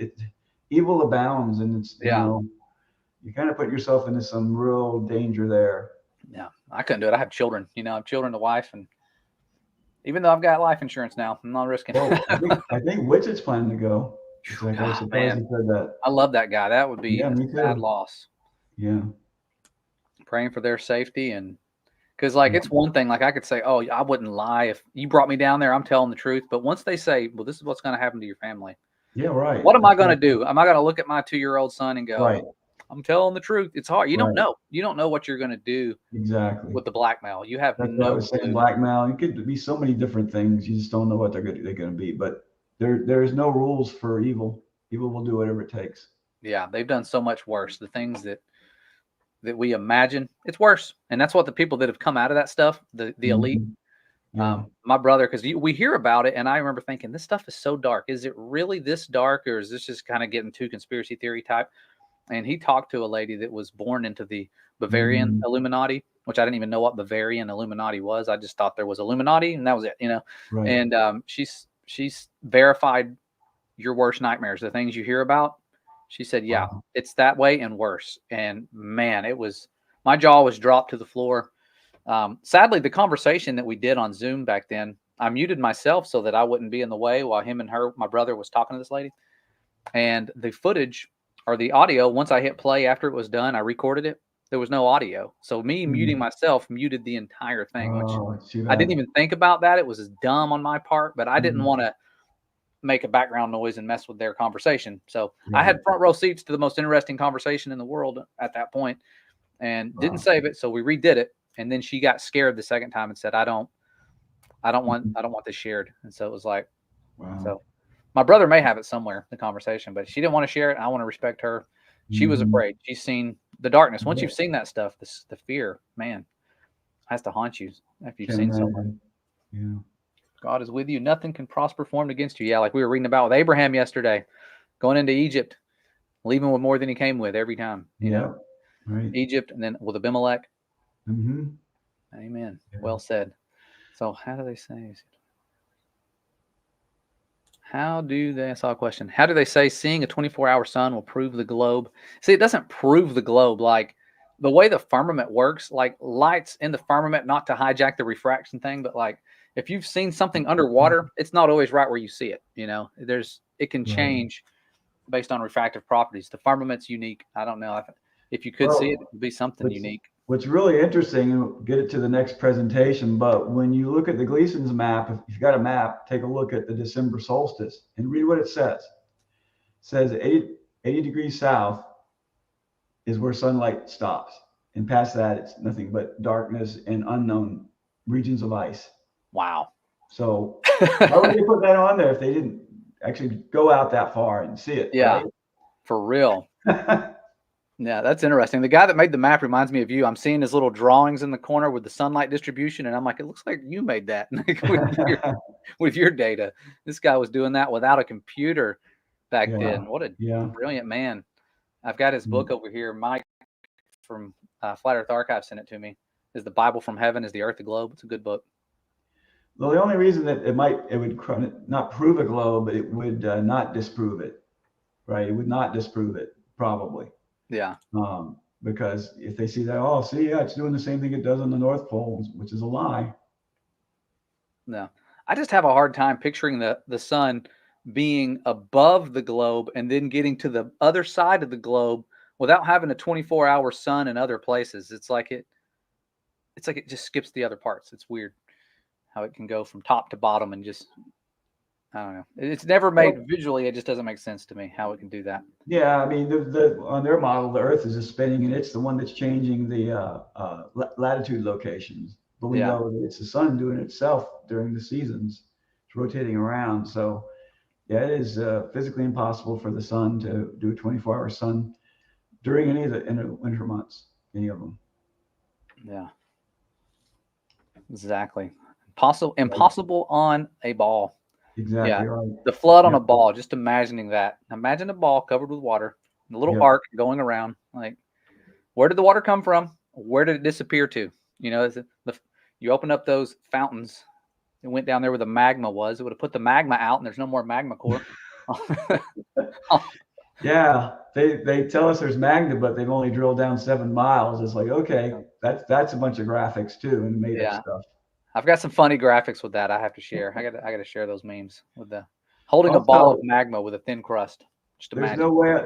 evil abounds, and it's, yeah, you kind of put yourself into some real danger there. yeah. I couldn't do it. I have children. I have children, a wife, and even though I've got life insurance now, I'm not risking. Well, I think Widget's planning to go. It's like I was God, surprised man, he said that. I love that guy. That would be Yeah, a me sad too. loss. Yeah. Praying for their safety and because like Yeah. it's one thing. Like I could say, oh, I wouldn't lie if you brought me down there. I'm telling the truth. But once they say, well, this is what's going to happen to your family. Yeah. Right. What am I That's going to right. do? Am I going to look at my 2-year-old son and go, Right. I'm telling the truth? It's hard. You don't Right. know. You don't know what you're going to do Exactly. with the blackmail. You have That's what I no was saying. clue. Blackmail. It could be so many different things. You just don't know what they're going to be. But there's no rules for evil. Evil will do whatever it takes. Yeah, they've done so much worse. The things that we imagine, it's worse. And that's what the people that have come out of that stuff, the elite, Mhm. Yeah. my brother, because we hear about it, and I remember thinking, this stuff is so dark. Is it really this dark, or is this just kind of getting too conspiracy theory type? And he talked to a lady that was born into the Bavarian Mhm. Illuminati, which I didn't even know what Bavarian Illuminati was. I just thought there was Illuminati, and that was it. Right. And she's verified your worst nightmares, the things you hear about. She said, yeah, Wow. it's that way and worse. And man, my jaw was dropped to the floor. Sadly, the conversation that we did on Zoom back then, I muted myself so that I wouldn't be in the way while my brother was talking to this lady. And the footage or the audio, once I hit play after it was done, I recorded it. There was no audio. So me muting Mhm. myself muted the entire thing, which Oh, it's too I didn't bad. even think about that. It was as dumb on my part, but I didn't Mhm. want to make a background noise and mess with their conversation. So I Right. had front row seats to the most interesting conversation in the world at that point and didn't Wow. save it. So we redid it. And then she got scared the second time and said, I don't Mhm. want this shared. And so it was like, Wow. so my brother may have it somewhere, the conversation, but she didn't want to share it. I want to respect her. She was Mhm. afraid. She's seen the darkness. Once Yeah. you've seen that stuff, the fear, man, has to haunt you after you've Can seen so much. imagine. Yeah. God is with you. Nothing can prosper formed against you. Yeah, like we were reading about with Abraham yesterday, going into Egypt, leaving with more than he came with every time, Yeah. Right. Egypt and then with Abimelech. Mhm. Amen. Yeah. Well said. So how do they say? I saw a question. How do they say seeing a 24-hour sun will prove the globe? See, it doesn't prove the globe. Like the way the firmament works, like lights in the firmament, not to hijack the refraction thing, but like if you've seen something underwater, it's not always right where you see it. It can Right. change based on refractive properties. The firmament's unique. I don't know if you could see it, Well, it would be something what's unique. What's really interesting, and we'll get it to the next presentation, but when you look at the Gleason's map, if you've got a map, take a look at the December solstice and read what it says. It says 80 degrees south is where sunlight stops. And past that, it's nothing but darkness and unknown regions of ice. Wow. So why would they put that on there if they didn't actually go out that far and see it? Yeah, Right? for real. Yeah, that's interesting. The guy that made the map reminds me of you. I'm seeing his little drawings in the corner with the sunlight distribution, and I'm like, it looks like you made that with your data. This guy was doing that without a computer back Yeah, then. What a yeah. brilliant man. I've got his book over here. Mike from Flat Earth Archive sent it to me. Is The Bible from Heaven, Is the Earth a Globe? It's a good book. Well, the only reason that it would not prove a globe, but it would not disprove it, right? It would not disprove it, probably. Yeah. Because if they see that, oh, see, yeah, it's doing the same thing it does on the North Pole, which is a lie. No, I just have a hard time picturing the sun being above the globe and then getting to the other side of the globe without having a 24-hour sun in other places. It's like it just skips the other parts. It's weird how it can go from top to bottom and just, I don't know. It's never made visually. It just doesn't make sense to me how it can do that. Yeah, I mean, on their model, the Earth is just spinning, and it's the one that's changing the latitude locations. But we know that it's the sun doing it itself during the seasons. It's rotating around. So, yeah, it is physically impossible for the sun to do a 24-hour sun during any of the winter months, any of them. Yeah, exactly. Impossible on a ball. Exactly right. The flood on a ball, just imagining that. Imagine a ball covered with water, a little arc going around. Like, where did the water come from? Where did it disappear to? You know, you open up those fountains. It went down there where the magma was. It would have put the magma out, and there's no more magma core. Yeah, they tell us there's magma, but they've only drilled down 7 miles. It's like, okay, that's a bunch of graphics too, and made up stuff. I've got some funny graphics with that I have to share. I got to share those memes with the holding a ball of magma with a thin crust. Just imagine.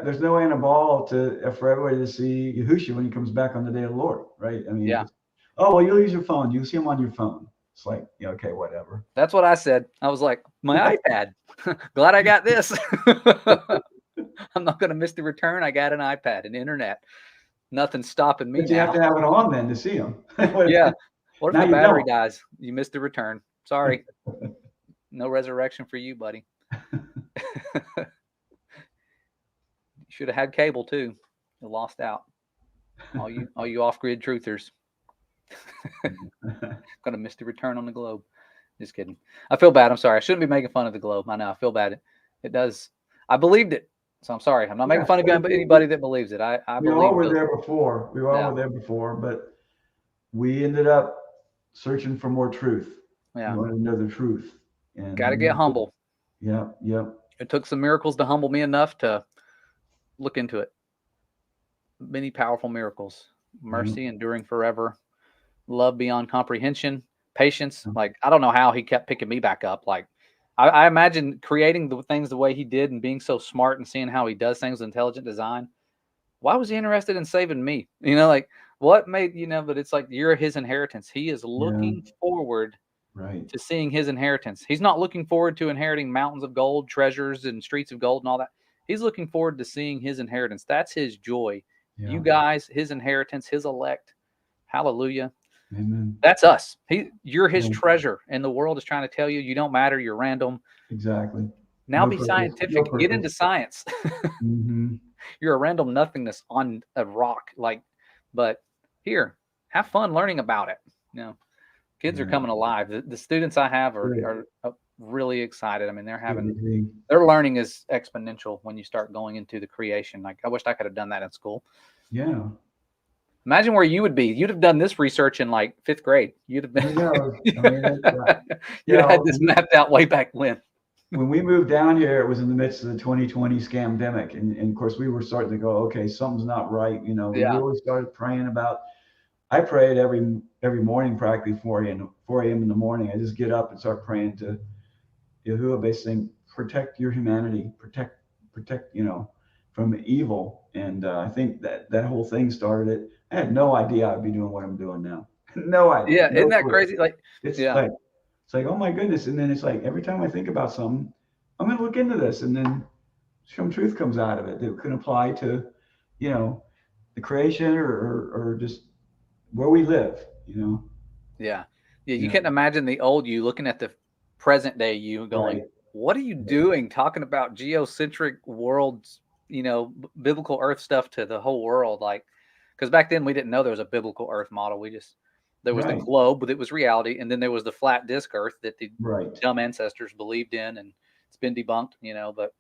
There's no way in a ball for everybody to see Yahushua when he comes back on the day of the Lord, right? I mean, oh, well, you'll use your phone. You'll see him on your phone. It's like, okay, whatever. That's what I said. I was like, my iPad. Glad I got this. I'm not going to miss the return. I got an iPad, an internet. Nothing's stopping me. But you have to have it on then to see him. Yeah. What if the battery dies? You missed the return. Sorry. No resurrection for you, buddy. You should have had cable too. You lost out. All you off-grid truthers. Gonna miss the return on the globe. Just kidding. I feel bad. I'm sorry. I shouldn't be making fun of the globe. I know. I feel bad. It does. I believed it. So I'm sorry. I'm not making fun of anybody that believes it. We all were there before. We all were there before, but we ended up searching for more truth. Yeah. We wanted to know the truth. And got to get humble. Yeah. It took some miracles to humble me enough to look into it. Many powerful miracles. Mercy, enduring forever. Love beyond comprehension. Patience. Like, I don't know how he kept picking me back up. Like, I imagine creating the things the way he did and being so smart and seeing how he does things with intelligent design. Why was he interested in saving me? You know, like, what made, but it's like, you're his inheritance. He is looking forward to seeing his inheritance. He's not looking forward to inheriting mountains of gold, treasures, and streets of gold and all that. He's looking forward to seeing his inheritance. That's his joy. Yeah. You guys, his inheritance, his elect. Hallelujah. Amen. That's us. You're his treasure, and the world is trying to tell you you don't matter. You're random. Exactly. Now be scientific. Get into science. You're a random nothingness on a rock. But here, have fun learning about it. Kids are coming alive. The students I have are really excited. I mean, their learning is exponential when you start going into the creation. Like, I wish I could have done that in school. Yeah. Imagine where you would be. You'd have done this research in like 5th grade. You'd have been. You'd have had this mapped out way back when. When we moved down here, it was in the midst of the 2020 scamdemic, and of course we were starting to go, okay, something's not right. We really started praying about. I prayed every morning, practically 4 a.m. in the morning. I just get up and start praying to Yahuwah, basically saying, protect your humanity, protect, from evil. And I think that whole thing started it. I had no idea I'd be doing what I'm doing now. No idea. Yeah, isn't No that clue. crazy? Like, It's yeah, like, it's like, oh my goodness. And then it's like, every time I think about something, I'm going to look into this. And then some truth comes out of it that can apply to, you know, the creation or just where we live, you know? yeah, yeah. You Yeah. can't imagine the old you looking at the present day you going, Right. "What are you doing talking about geocentric worlds? Biblical Earth stuff to the whole world?" Like, because back then we didn't know there was a biblical Earth model. There was the Right. globe, but it was reality, and then there was the flat disk Earth that the Right. dumb ancestors believed in, and it's been debunked. But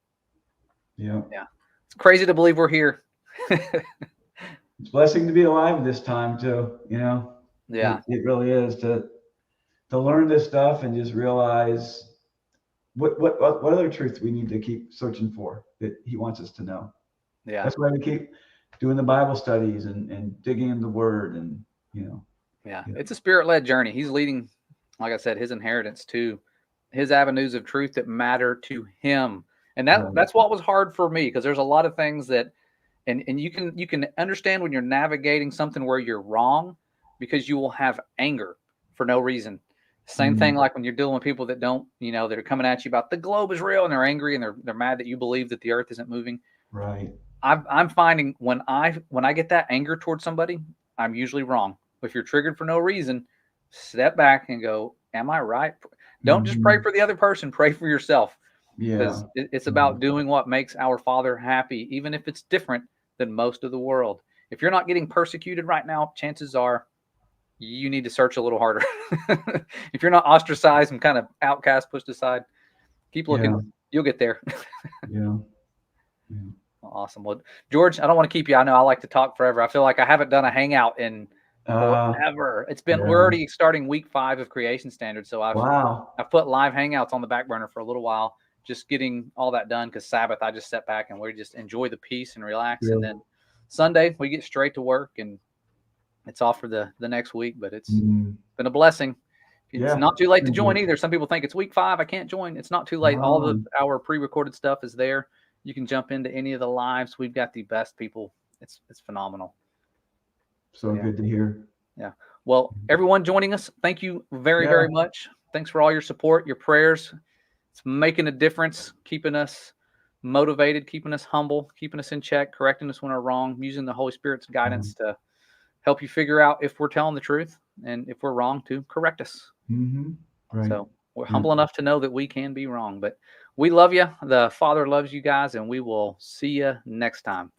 Yeah. yeah, it's crazy to believe we're here. It's a blessing to be alive this time too, you know? Yeah, It really is to learn this stuff and just realize what other truth we need to keep searching for that he wants us to know. yeah. That's why we keep doing the Bible studies and digging in the word and Yeah, you know, it's a spirit-led journey. He's leading, like I said, his inheritance to his avenues of truth that matter to him. And right. that's what was hard for me, because there's a lot of things that and you can understand when you're navigating something where you're wrong, because you will have anger for no reason. Same thing Mhm. like when you're dealing with people that don't, that are coming at you about the globe is real, and they're angry and they're mad that you believe that the earth isn't moving. Right. I'm finding when I get that anger towards somebody, I'm usually wrong. If you're triggered for no reason, step back and go, "Am I right?" Don't just pray Mhm. for the other person. Pray for yourself, Yeah. because it's Right. about doing what makes our Father happy, even if it's different than most of the world. If you're not getting persecuted right now, chances are you need to search a little harder. If you're not ostracized and kind of outcast, pushed aside, keep looking. Yeah. You'll get there. Yeah. Yeah. Awesome. Well, George, I don't want to keep you. I know I like to talk forever. I feel like I haven't done a hangout in Uh, forever. We're yeah. already starting week 5 of creation standards. So Wow. I've put live hangouts on the back burner for a little while, just getting all that done, because Sabbath, I just sat back and we just enjoy the peace and relax. And Yeah. then Sunday we get straight to work, and it's off for the next week, but it's Mhm. been a blessing. It's Yeah. not too It's late to been join good. either. Some people think it's week 5, I can't join. It's not too late. Right All on. our pre-recorded stuff is there. You can jump into any of the lives. We've got the best people. It's phenomenal. So So yeah, good to hear. yeah. Well, everyone joining us, thank you very, Yeah. very much. Thanks for all your support, your prayers. It's making a difference, keeping us motivated, keeping us humble, keeping us in check, correcting us when we're wrong, using the Holy Spirit's guidance to help you figure out if we're telling the truth, and if we're wrong, to correct us. Mm-hmm. Right. So we're Yeah. humble enough to know that we can be wrong, but we love you. The Father loves you guys, and we will see you next time.